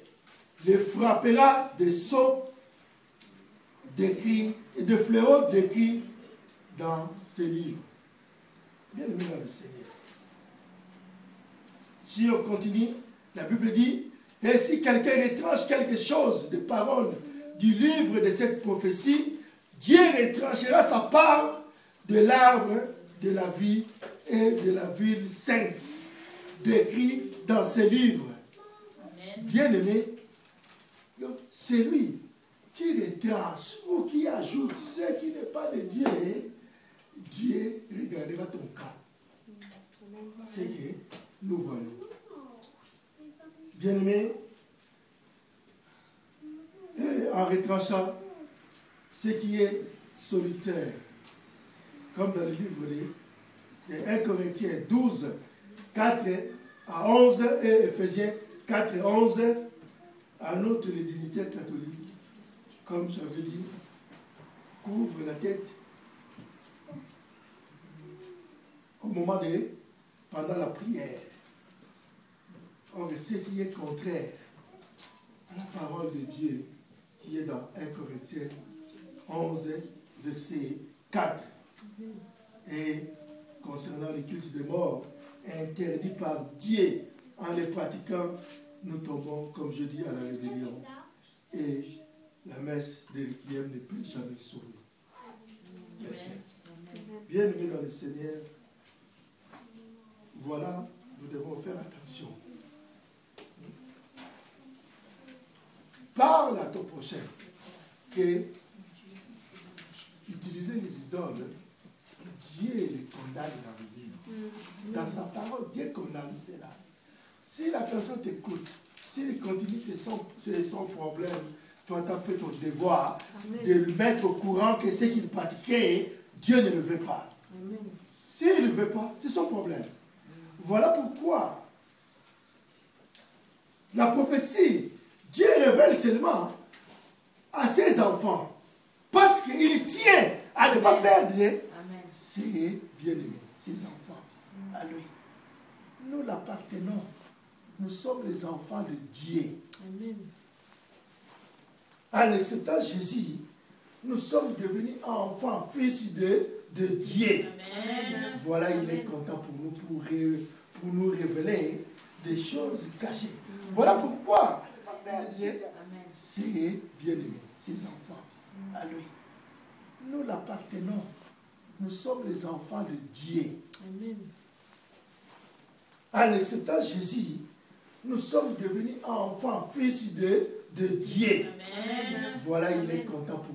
le frappera de sceaux décrits et de fléaux décrits dans ces livres. Bien aimé dans le Seigneur. Si on continue, la Bible dit, et si quelqu'un retranche quelque chose des paroles du livre de cette prophétie, Dieu retranchera sa part de l'arbre de la vie et de la ville sainte, décrit dans ces livres. Bien aimé, c'est lui qui retranche ou qui ajoute ce qui n'est pas de Dieu. Dieu regardera ton cas. C'est que nous voyons. Bien aimé, en retranchant ce qui est solitaire, comme dans le livre de 1 Corinthiens 12, 4 à 11 et Éphésiens 4 et 11, à notre les dignitaires catholiques, comme j'avais dit, couvre la tête au moment pendant la prière. Or, ce qui est contraire à la parole de Dieu, qui est dans 1 Corinthiens 11, verset 4, et concernant les cultes de mort, interdits par Dieu, en les pratiquant, nous tombons, comme je dis, à la rébellion. Et la messe de Requiem ne peut jamais sauver. Bien aimé dans le Seigneur, voilà, nous devons faire attention. Parle à ton prochain que utiliser les idoles, Dieu les condamne dans le livre. Dans sa parole, Dieu condamne cela. Si la personne t'écoute, s'il continue, c'est son problème. Toi, tu as fait ton devoir de lui mettre au courant que ce qu'il pratiquait, Dieu ne le veut pas. S'il ne le veut pas, c'est son problème. Voilà pourquoi la prophétie, Dieu révèle seulement à ses enfants. Parce qu'il tient à ne pas perdre ses bien-aimés, ses enfants, à lui. Nous l'appartenons. Nous sommes les enfants de Dieu. Amen. En acceptant Jésus, nous sommes devenus enfants, fils de Dieu. Amen. Voilà, il est content pour nous révéler des choses cachées. Voilà pourquoi c'est bien-aimé, ses enfants, à lui. Nous l'appartenons. Nous sommes les enfants de Dieu. Amen. En acceptant Jésus, nous sommes devenus enfants, fils de Dieu. Amen. Voilà, il est content pour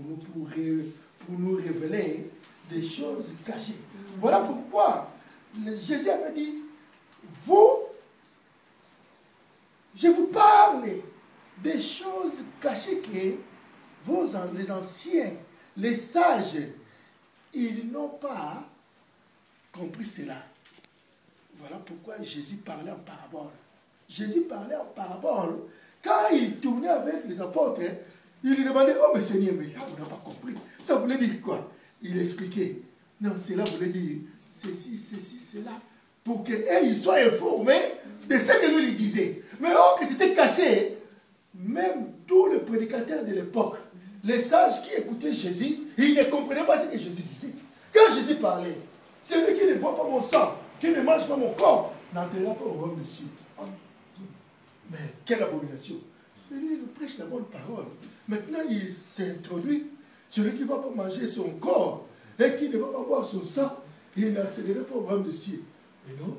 nous révéler des choses cachées. Voilà pourquoi Jésus avait dit, je vous parle des choses cachées que les anciens, les sages, ils n'ont pas compris cela. Voilà pourquoi Jésus parlait en parabole. Jésus parlait en parabole. Quand il tournait avec les apôtres, il lui demandait, oh mais Seigneur, mais là on n'a pas compris. Ça voulait dire quoi? Il expliquait. Non, cela voulait dire ceci, cela. Pour qu'ils soient informés de ce que lui disait. Mais oh, que c'était caché. Même tous les prédicateurs de l'époque, les sages qui écoutaient Jésus, ils ne comprenaient pas ce que Jésus disait. Quand Jésus parlait, celui qui ne boit pas mon sang, qui ne mange pas mon corps, n'entrera pas au royaume des cieux. Mais quelle abomination. Mais lui, il prêche la bonne parole. Maintenant, il s'est introduit. Celui qui ne va pas manger son corps et qui ne va pas boire son sang, il n'accélérait pas au royaume des cieux. Mais non,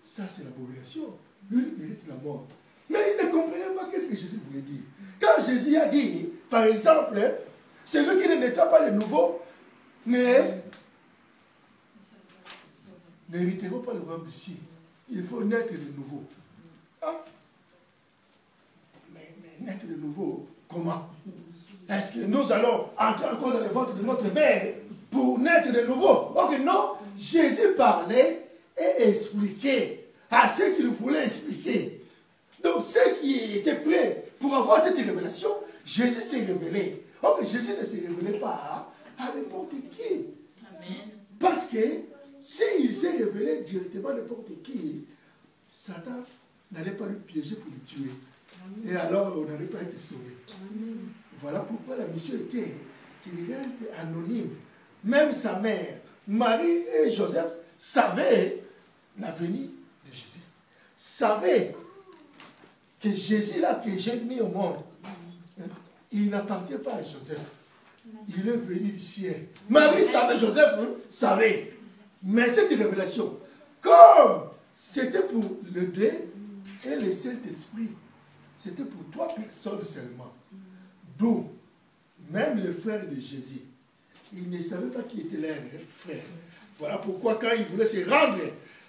ça c'est l'abomination. Lui, il mérite la mort. Mais il ne comprenait pas qu'est-ce que Jésus voulait dire. Quand Jésus a dit, par exemple, celui qui ne naîtra pas de nouveau n'héritera pas le royaume des cieux. Il faut naître de nouveau. Ah. Mais naître de nouveau, comment? Est-ce que nous allons entrer encore dans le ventre de notre mère pour naître de nouveau? Ok, non. Jésus parlait et expliquait à ceux qu'il voulait expliquer. Donc, ceux qui étaient prêts pour avoir cette révélation, Jésus s'est révélé. Ok, Jésus ne s'est révélé pas à n'importe qui. Amen. Parce que s'il s'est révélé directement à n'importe qui, Satan n'allait pas le piéger pour le tuer. Amen. Et alors, on n'allait pas être sauvé. Amen. Voilà pourquoi la mission était qu'il reste anonyme. Même sa mère, Marie et Joseph, savaient l'avenir de Jésus. Savaient que Jésus, là, que j'ai mis au monde, il n'appartient pas à Joseph. Il est venu du ciel. Marie savait, Joseph savait. Mais cette révélation, comme c'était pour le Dieu et le Saint-Esprit, c'était pour 3 personnes seulement. D'où, même le frère de Jésus, il ne savait pas qui était leur frère. Voilà pourquoi quand il voulait se rendre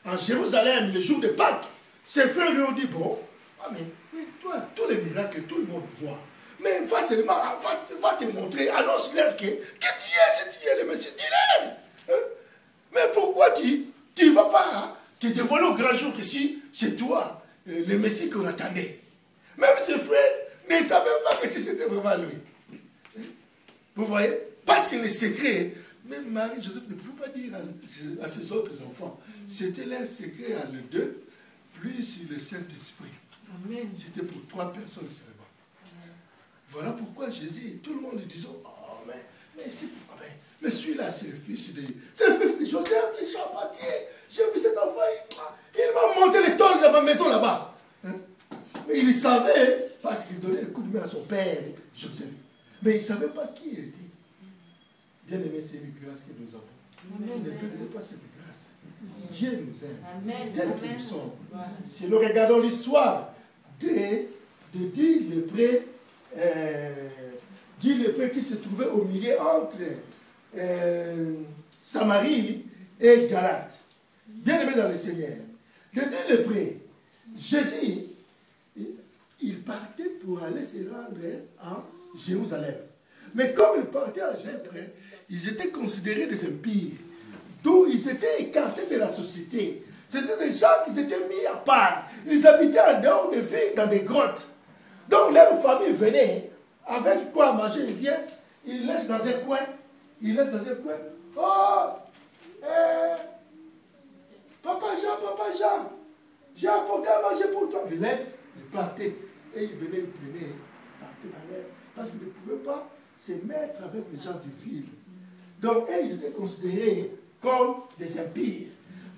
en Jérusalem le jour de Pâques, ses frères lui ont dit, bon, ah mais toi, tous les miracles, tout le monde voit. Mais va seulement, va te montrer, annonce-leur que tu es, si tu es le Messie, dis-leur. Hein? Mais pourquoi tu ne vas pas te dévoiler au grand jour que si c'est toi, le Messie qu'on attendait? Même ses frères ne savaient pas que si c'était vraiment lui. Vous voyez? Parce que les secrets, même Marie et Joseph ne pouvaient pas dire à ses autres enfants. C'était leur secret à les deux, plus le Saint-Esprit. C'était pour 3 personnes seulement. Voilà pourquoi Jésus, tout le monde lui disait, oh, mais celui-là, c'est le fils de Joseph, le charpentier. J'ai vu cet enfant, il m'a monté les tôles dans ma maison là-bas. Hein? Mais il savait, parce qu'il donnait le coup de main à son père, Joseph. Mais il ne savait pas qui il était. Bien aimé, c'est une grâce que nous avons. Amen. Ne perdez pas cette grâce. Amen. Dieu nous aime, tel que nous sommes. Si nous regardons l'histoire de Guy lépreux qui se trouvait au milieu entre Samarie et Galate. Bien aimé dans le Seigneur. Les 2 lépreux, Jésus, il partait pour aller se rendre en Jérusalem. Mais comme ils partaient en Jérusalem, ils étaient considérés des impies. D'où ils étaient écartés de la société. C'était des gens qui s'étaient mis à part. Ils habitaient en dehors des villes, dans des grottes. Donc leur famille venait, avec quoi manger, ils viennent, ils laissent dans un coin. Ils laissent dans un coin. Oh, Papa Jean, j'ai apporté à manger pour toi. Ils laissent, ils partaient. Et ils venaient, ils prenaient, ils partaient dans l'air. Parce qu'ils ne pouvaient pas se mettre avec les gens du ville. Donc, ils étaient considérés comme des impies.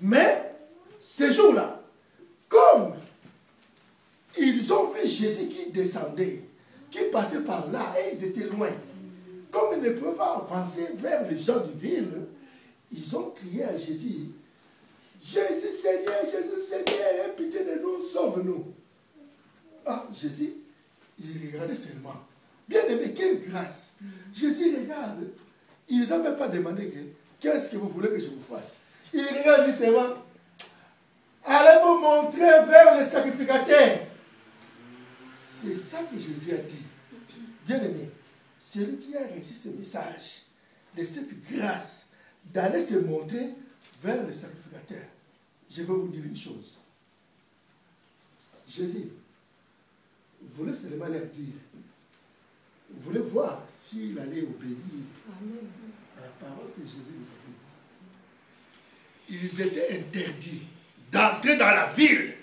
Mais, ces jours-là, comme ils ont vu Jésus qui descendait, qui passait par là, et ils étaient loin. Comme ils ne pouvaient pas avancer vers les gens du ville, ils ont crié à Jésus, Jésus Seigneur, aie pitié de nous, sauve-nous. Ah, Jésus, il regardait seulement. Bien aimé, quelle grâce. Jésus regarde, il n'a même pas demandé qu'est-ce que vous voulez que je vous fasse. Il regarde seulement, allez vous montrer vers le sacrificateur. C'est ça que Jésus a dit. Bien aimé, celui qui a reçu ce message, de cette grâce, d'aller se montrer vers le sacrificateur. Je vais vous dire une chose. Jésus voulait seulement leur dire, vous voulez voir s'il allait obéir à la parole que Jésus nous avait dit. Ils étaient interdits d'entrer dans la ville.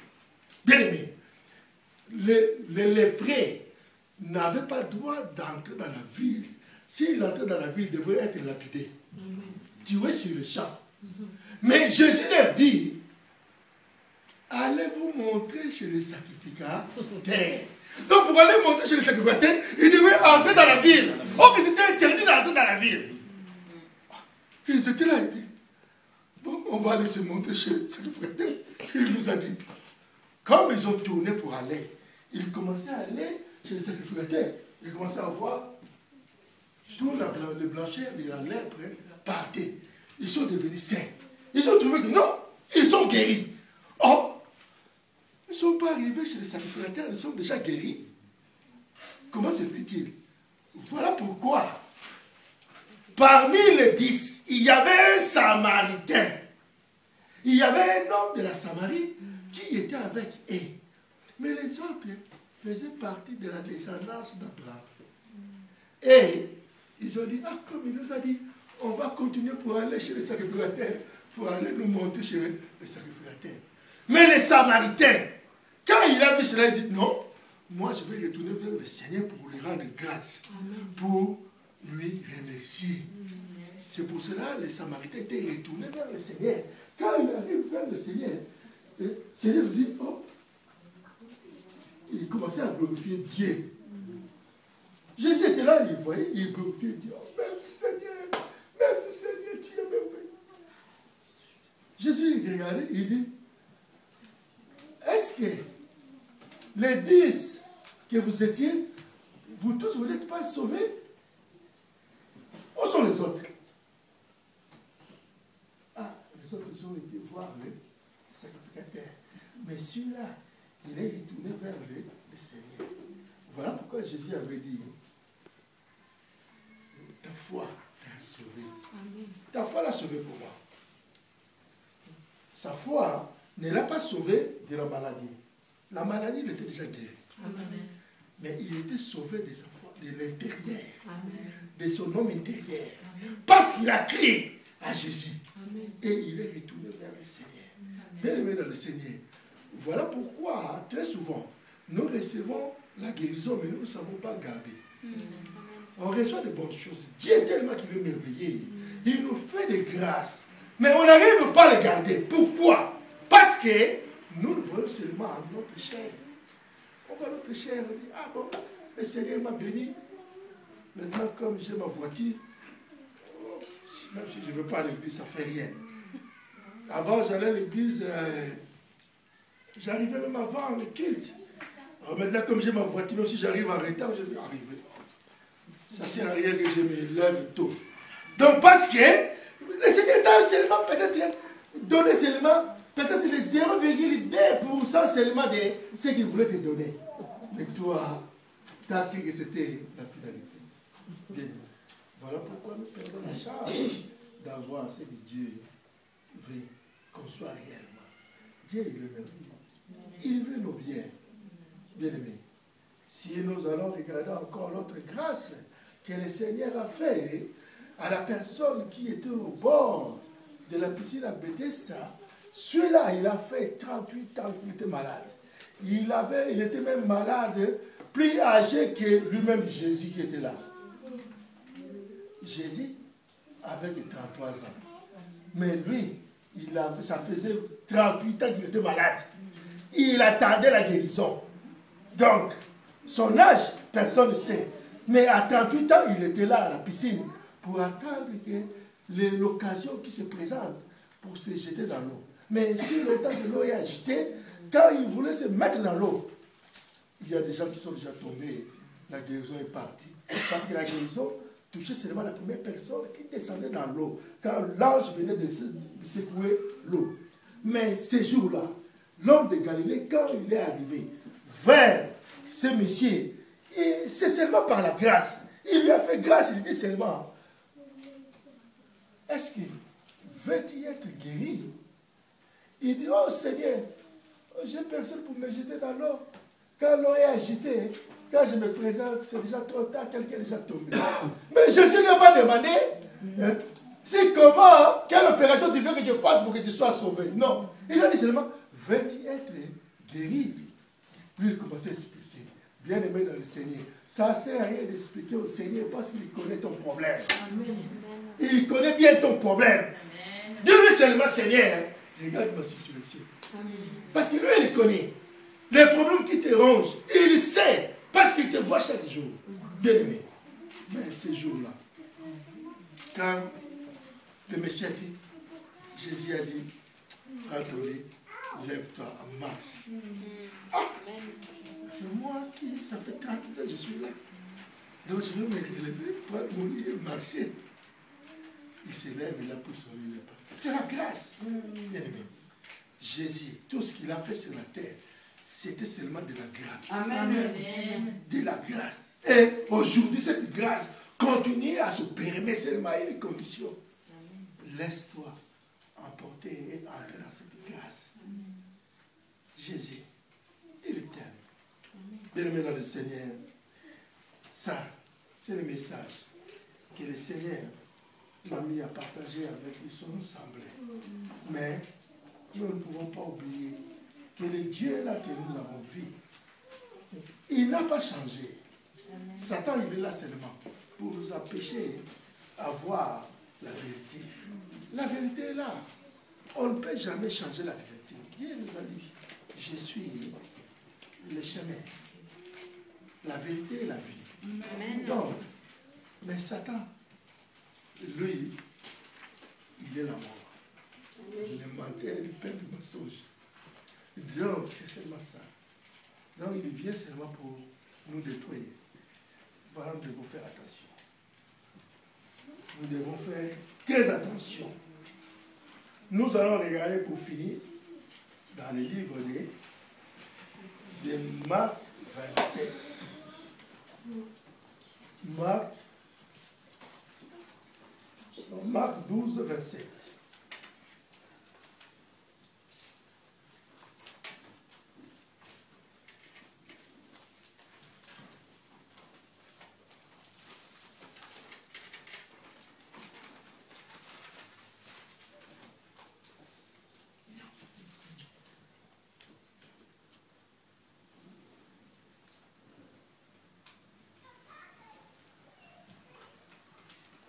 Bien aimé, les lépreux n'avaient pas le droit d'entrer dans la ville. S'ils entraient dans la ville, ils devraient être lapidés, tués sur le champ. Mais Jésus leur dit, allez vous montrer chez les sacrificateurs. Donc pour aller montrer chez les sacrificateurs, ils devaient entrer dans la ville. Oh, ils étaient interdits d'entrer dans la ville. Ils étaient là, ils disent, bon, on va aller se montrer chez les sacrificateurs. Il nous a dit, comme ils ont tourné pour aller, ils commençaient à aller chez les sacrificateurs. Ils commençaient à voir tout le blancheur de la lèpre partait. Ils sont devenus saints. Ils ont trouvé que non, ils sont guéris. Oh, ils ne sont pas arrivés chez les sacrificateurs, ils sont déjà guéris. Comment se fait-il? Voilà pourquoi, parmi les 10, il y avait un Samaritain. Il y avait un homme de la Samarie qui était avec eux. Mais les autres faisaient partie de la descendance d'Abraham. Et ils ont dit, ah, comme il nous a dit, on va continuer pour aller chez les sacrificateurs, pour aller nous monter chez les sacrificateurs. Mais les Samaritains, quand il a vu cela, il dit, non, moi je vais retourner vers le Seigneur pour lui rendre grâce, pour lui remercier. C'est pour cela que les Samaritains étaient retournés vers le Seigneur. Quand il arrive vers le Seigneur, le Seigneur lui dit, oh, il commençait à glorifier Dieu. Jésus était là, il voyait, il glorifiait Dieu. Oh, merci Seigneur, tu es merveilleux. Jésus il regardait, il dit, est-ce que les 10 que vous étiez, vous tous, vous n'êtes pas sauvés? Où sont les autres? Ah, les autres ont été voir le sacrificateur. Mais celui-là, il est retourné vers le Seigneur. Voilà pourquoi Jésus avait dit, ta foi t'a sauvé. Amen. Ta foi l'a sauvé pour moi. Sa foi ne l'a pas sauvé de la maladie. La maladie, il était déjà guéri. Amen. Mais il était sauvé de sa foi, de l'intérieur, de son homme intérieur. Amen. Parce qu'il a crié à Jésus. Amen. Et il est retourné vers le Seigneur. Bien aimé dans le Seigneur. Voilà pourquoi, très souvent, nous recevons la guérison, mais nous ne savons pas garder. On reçoit de bonnes choses. Dieu est tellement qu'il est merveilleux. Il nous fait des grâces. Mais on n'arrive pas à les garder. Pourquoi? Parce que nous voyons seulement à notre chair. On voit notre chair, on dit, ah bon, le Seigneur m'a béni. Maintenant, comme j'ai ma voiture, même si je ne veux pas à l'église, ça ne fait rien. Avant, j'allais à l'église, j'arrivais même avant le culte. Alors maintenant, comme j'ai ma voiture, même si j'arrive en retard, je vais arriver. Ça ne sert à rien que je me lève tôt. Donc, parce que le Seigneur t'a seulement peut-être donné seulement peut-être les 0,2% seulement de ce qu'il voulait te donner. Mais toi, tu as cru que c'était la finalité. Bien. Voilà pourquoi nous perdons la charge d'avoir ce que Dieu veut qu'on soit réellement. Dieu, il est merveilleux. Il veut nos biens. Bien aimés. Si nous allons regarder encore l'autre grâce que le Seigneur a fait à la personne qui était au bord de la piscine à Bethesda, celui-là, il a fait 38 ans qu'il était malade. Il était même malade, plus âgé que lui-même Jésus qui était là. Jésus avait 33 ans. Mais lui, ça faisait 38 ans qu'il était malade. Il attendait la guérison. Donc, son âge, personne ne sait. Mais à 38 ans, il était là à la piscine pour attendre que l'occasion qui se présente pour se jeter dans l'eau. Mais si le temps de l'eau est agité, quand il voulait se mettre dans l'eau, il y a des gens qui sont déjà tombés. La guérison est partie. Parce que la guérison touchait seulement la première personne qui descendait dans l'eau. Quand l'ange venait de secouer l'eau. Mais ces jours-là, l'homme de Galilée, quand il est arrivé vers ce monsieur, c'est seulement par la grâce. Il lui a fait grâce, il dit seulement, est-ce que veux-tu être guéri? Il dit, oh Seigneur, j'ai personne pour me jeter dans l'eau. Quand l'eau est agitée, quand je me présente, c'est déjà trop tard, quelqu'un est déjà tombé. Mais Jésus n'a pas demandé, c'est comment, quelle opération tu veux que je fasse pour que tu sois sauvé? Non. Il a dit seulement, veux-tu être guéri? Lui, il commençait à expliquer. Bien aimé dans le Seigneur. Ça ne sert à rien d'expliquer au Seigneur parce qu'il connaît ton problème. Amen. Il connaît bien ton problème. Dis-lui seulement, Seigneur, regarde ma situation. Amen. Parce que lui, il connaît. Les problèmes qui te rongent, il sait. Parce qu'il te voit chaque jour. Bien aimé. Mais ces jours-là, quand le Messie a dit, Jésus a dit, frère Tony, lève-toi, marche. Ah! C'est moi qui, ça fait 30 ans que je suis là. Donc je vais me relever, prendre mon lit et marcher. Il se lève, il a pris son lit. C'est la grâce. Bien aimé. Jésus, tout ce qu'il a fait sur la terre, c'était seulement de la grâce. Amen. De la grâce. Et aujourd'hui, cette grâce continue à se permettre seulement à une condition. Laisse-toi emporter et entrer dans cette grâce. Jésus, il t'aime. Bien-aimé dans le Seigneur, ça, c'est le message que le Seigneur m'a mis à partager avec son assemblée. Mais nous ne pouvons pas oublier que le Dieu là que nous avons vu, il n'a pas changé. Satan, il est là seulement pour nous empêcher à voir la vérité. La vérité est là. On ne peut jamais changer la vérité. Dieu nous a dit, je suis le chemin, la vérité et la vie. Amen. Donc, mais Satan, lui, il est la mort. Le menteur, il fait du mensonge. Donc, c'est seulement ça. Donc, il vient seulement pour nous détruire. Voilà, nous devons faire attention. Nous devons faire très attention. Nous allons regarder pour finir dans le livre de Marc 27. Marc 12, 27.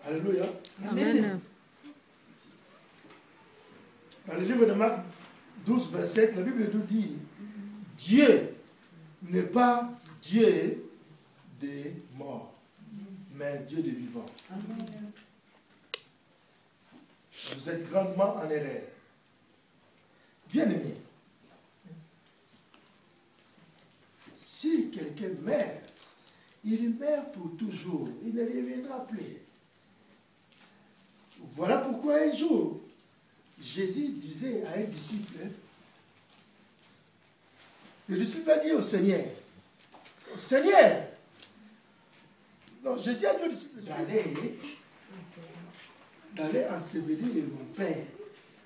Alléluia. Amen. Dans le livre de Marc 12, 27, la Bible nous dit, Dieu n'est pas Dieu des morts, mais Dieu des vivants. Amen. Vous êtes grandement en erreur. Bien-aimé, si quelqu'un meurt, il meurt pour toujours, il ne reviendra plus. Voilà pourquoi un jour, Jésus disait à un disciple, le disciple a dit au Seigneur, non, Jésus a dit au disciple d'aller ensevelir mon Père.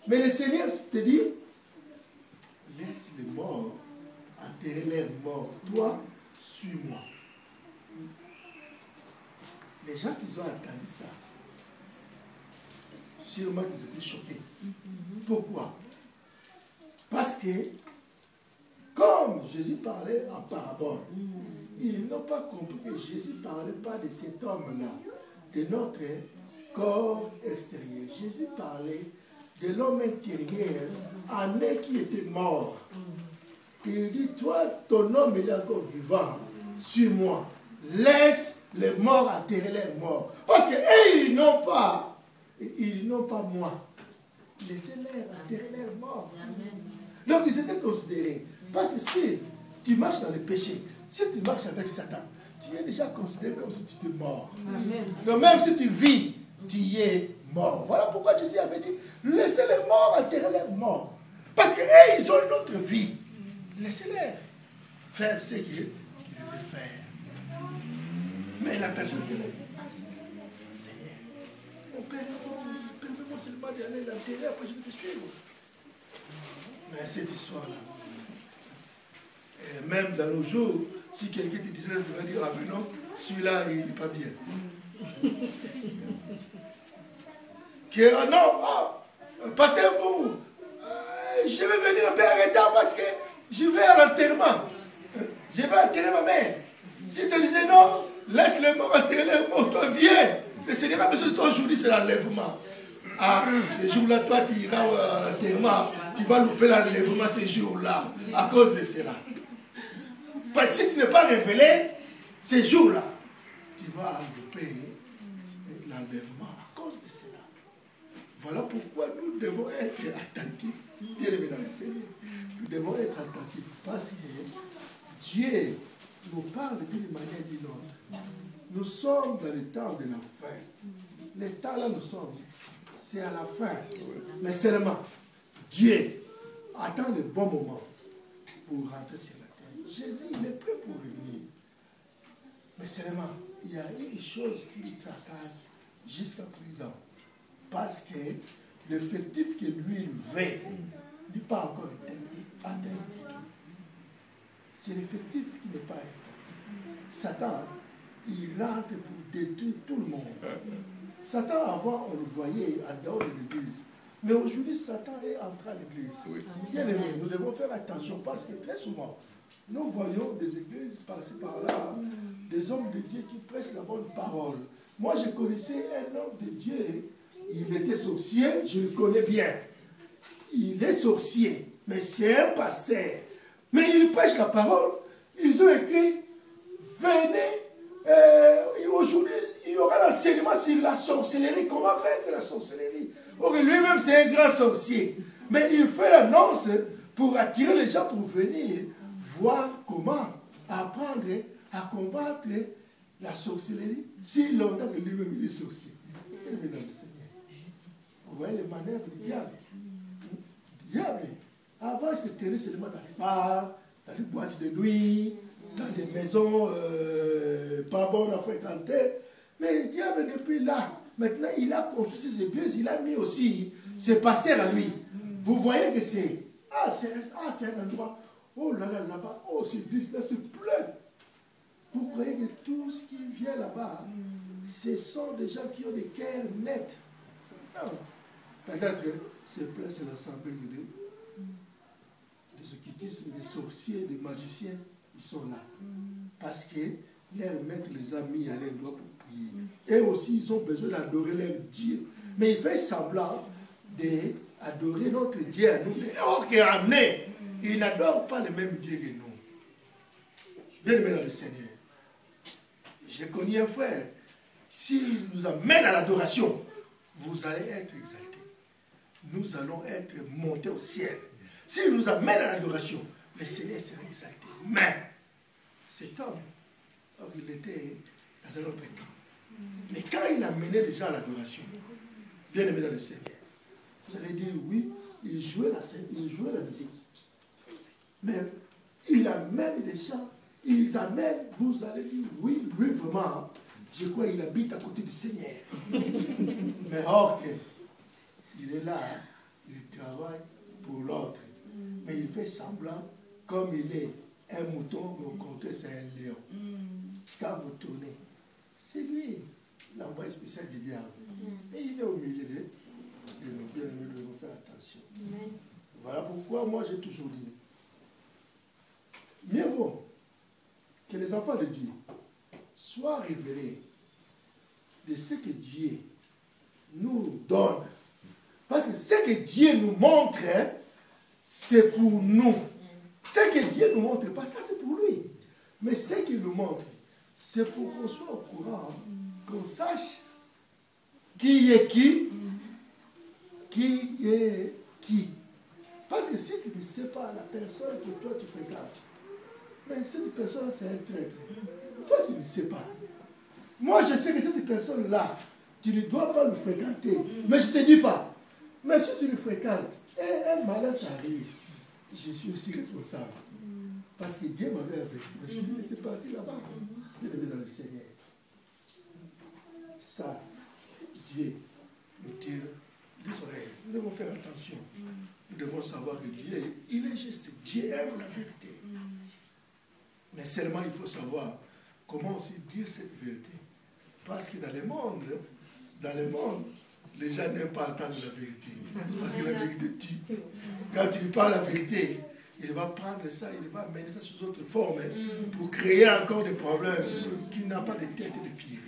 Mais le Seigneur te dit, laisse les morts enterrer leurs morts. Toi, suis-moi. Les gens qui ont entendu ça, sûrement qu'ils étaient choqués. Pourquoi? Parce que, comme Jésus parlait en parabole, ils n'ont pas compris que Jésus ne parlait pas de cet homme-là, de notre corps extérieur. Jésus parlait de l'homme intérieur, en un qui était mort. Il dit, toi, ton homme est encore vivant, suis-moi. Laisse les morts enterrer les morts. Parce qu'eux, ils n'ont pas moi. Laissez-les enterrer leurs morts. Donc ils étaient considérés. Parce que si tu marches dans le péché, si tu marches avec Satan, tu es déjà considéré comme si tu étais mort. Amen. Donc même si tu vis, tu es mort. Voilà pourquoi Jésus avait dit, laissez les morts enterrer leurs morts. Parce qu'eux, ils ont une autre vie. Laissez-les faire ce qu'ils veulent faire. Mais la personne qui est Seigneur, mon Père, permets-moi seulement d'aller l'enterrer, après je vais te suivre. Mais cette histoire-là, même dans nos jours, si quelqu'un te disait, tu vas dire, ah mais non, celui-là, il n'est pas bien. Que, non, parce que bon, je vais venir un peu en retard parce que je vais à l'enterrement. Je vais enterrer ma mère. Si tu te disais non, laisse les morts enterrer les morts, toi viens. Le Seigneur a besoin de toi aujourd'hui, c'est l'enlèvement. Ah, ce jour-là, toi tu iras à l'enterrement, tu vas louper l'enlèvement ce jour-là, à cause de cela. Parce que si tu n'es pas révélé, ce jour-là, tu vas louper l'enlèvement à cause de cela. Voilà pourquoi nous devons être attentifs, bien aimés dans le Seigneur. Nous devons être attentifs parce que Dieu nous parle d'une manière ou d'une autre. Nous sommes dans le temps de la fin. Le temps là nous sommes, c'est à la fin. Mais seulement, Dieu attend le bon moment pour rentrer sur la terre. Jésus, il est prêt pour revenir. Mais seulement, il y a une chose qui nous tracasse jusqu'à présent. Parce que l'effectif que lui veut n'est pas encore atteint. C'est l'effectif qui n'est pas atteint. Satan, il entre pour détruire tout le monde. Satan, avant, on le voyait en dehors de l'église. Mais aujourd'hui, Satan est entré à l'église. Oui. Bien aimé, nous devons faire attention parce que très souvent, nous voyons des églises par-ci par-là, des hommes de Dieu qui prêchent la bonne parole. Moi, je connaissais un homme de Dieu, il était sorcier, je le connais bien. Il est sorcier, mais c'est un pasteur. Mais il prêche la parole. Ils ont écrit, venez, aujourd'hui, il y aura l'enseignement sur la sorcellerie. Comment vaincre la sorcellerie? Or, lui-même, c'est un grand sorcier. Mais il fait l'annonce pour attirer les gens pour venir voir comment apprendre à combattre la sorcellerie si longtemps que lui-même il est sorcier. Vous voyez les manœuvres du diable. Le diable, avant, il se tenait seulement dans les bars, dans les boîtes de nuit, dans des maisons pas bonnes à fréquenter. Mais le diable n'est plus là. Maintenant, il a construit ses églises, il a mis aussi ses pasteurs à lui. Vous voyez que c'est un endroit. Oh là là, là-bas, oh, cette église-là, c'est plein. Vous croyez que tout ce qui vient là-bas, ce sont des gens qui ont des cœurs nets. Non. Peut-être que c'est plein, c'est l'assemblée de Dieu. Des occultistes, des sorciers, des magiciens, ils sont là. Parce que leur maître les a mis à l'endroit pour prier. Et aussi, ils ont besoin d'adorer leur Dieu. Mais ils font semblant d'adorer notre Dieu à nous. Mais ok, ils n'adorent pas le même Dieu que nous. Bien aimé dans le Seigneur. J'ai connu un frère. S'il nous amène à l'adoration, vous allez être exaltés. Nous allons être montés au ciel. S'il nous amène à l'adoration, le Seigneur sera exalté. Mais, cet homme, il était dans un autre temps. Mais quand il amenait les gens à l'adoration, bien aimé dans le Seigneur, vous allez dire oui, il jouait la musique. Mais il amène des gens, ils amènent, vous allez dire oui, lui vraiment, je crois qu'il habite à côté du Seigneur. Mais or que, il est là, il travaille pour l'autre. Mais il fait semblant, comme il est un mouton, mais au contraire c'est un lion. Quand vous tournez, c'est lui, l'envoyé spécial du diable. Et il est au milieu de nous. Bien aimés, nous devons faire attention. Voilà pourquoi moi j'ai toujours dit, mieux vaut que les enfants de Dieu soient révélés de ce que Dieu nous donne. Parce que ce que Dieu nous montre, c'est pour nous. Ce que Dieu ne nous montre pas, ça c'est pour lui. Mais ce qu'il nous montre, c'est pour qu'on soit au courant, qu'on sache qui est qui est qui. Parce que si tu ne sais pas la personne que toi tu fréquentes, mais cette personne c'est un traître. Toi tu ne sais pas. Moi je sais que cette personne-là, tu ne dois pas le fréquenter. Mais je ne te dis pas. Mais si tu le fréquentes, et un malin t'arrive, je suis aussi responsable. Parce que Dieu m'avait avec moi. Je vais laisser partir là-bas. Bien aimé dans le Seigneur. Ça, Dieu nous tire des oreilles. Nous devons faire attention. Nous devons savoir que Dieu, il est juste. Dieu aime la vérité. Mais seulement il faut savoir comment aussi dire cette vérité. Parce que dans le monde, les gens n'aiment pas entendre la vérité. Parce que la vérité tue. Quand tu lui parles la vérité, il va prendre ça, il va amener ça sous autre forme pour créer encore des problèmes qui n'ont pas de tête et de pied.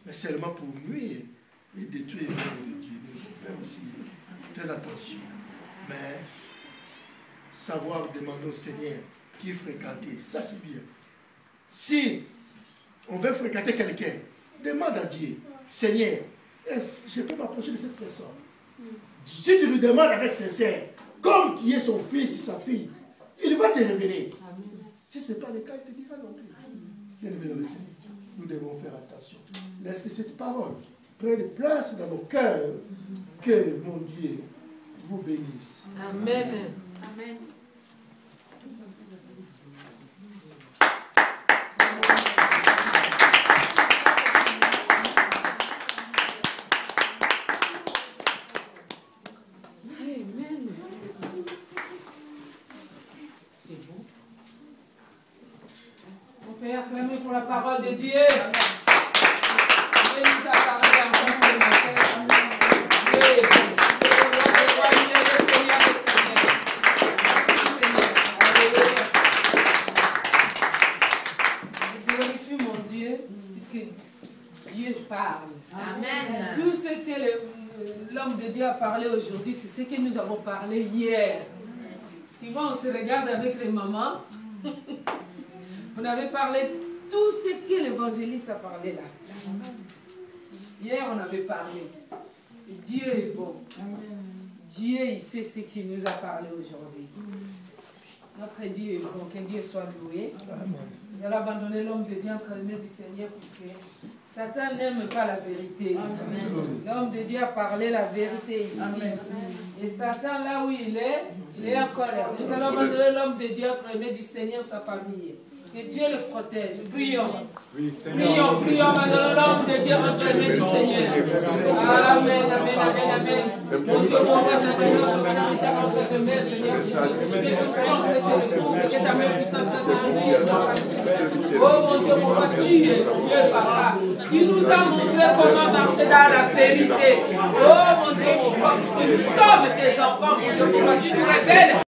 Mais seulement pour nuire et détruire l'œuvre de Dieu. Il faut faire aussi très attention. Mais savoir demander au Seigneur qui fréquenter, ça c'est bien. Si on veut fréquenter quelqu'un, demande à Dieu, Seigneur, est-ce que je peux m'approcher de cette personne? Si tu lui demandes avec sincère, comme tu es son fils et sa fille, il va te révéler. Si ce n'est pas le cas, il te dira non plus. Bien aimé dans le Seigneur, nous devons faire attention. Laisse que cette parole prenne place dans nos cœurs. Que mon Dieu vous bénisse. Amen. Amen. C'est vous. On peut acclamer pour la parole de Dieu. Dieu nous a parlé encore ce matin. Dieu est bon. Je glorifie mon Dieu, puisque Dieu parle. Amen. Tout ce que l'homme de Dieu a parlé aujourd'hui, c'est ce que nous avons parlé hier. Tu vois, on se regarde avec les mamans. On avait parlé tout ce que l'évangéliste a parlé là. Hier, on avait parlé. Dieu est bon. Dieu, il sait ce qu'il nous a parlé aujourd'hui. Notre Dieu est bon. Que Dieu soit loué. Nous allons abandonner l'homme de Dieu entre les mains du Seigneur, puisque Satan n'aime pas la vérité. L'homme de Dieu a parlé la vérité ici. Amen. Et Satan, là où il est en colère. Nous allons abandonner l'homme de Dieu entre les mains du Seigneur, sa famille. Que Dieu le protège. Prions. Prions, abandonnons l'homme de Dieu entre les mains du Seigneur. Amen, amen, amen, amen. Mon Dieu, mon roi, j'abandonne notre serviteur entre tes mains, Seigneur. Que ton sang précieux se trouve, que ta main puissante soit dans la vie. Oh mon Dieu, mon roi, Dieu, papa. Tu nous as montré comment marcher dans la vérité. Oh mon Dieu, comme nous sommes tes enfants, mon Dieu, pourquoi tu nous révèles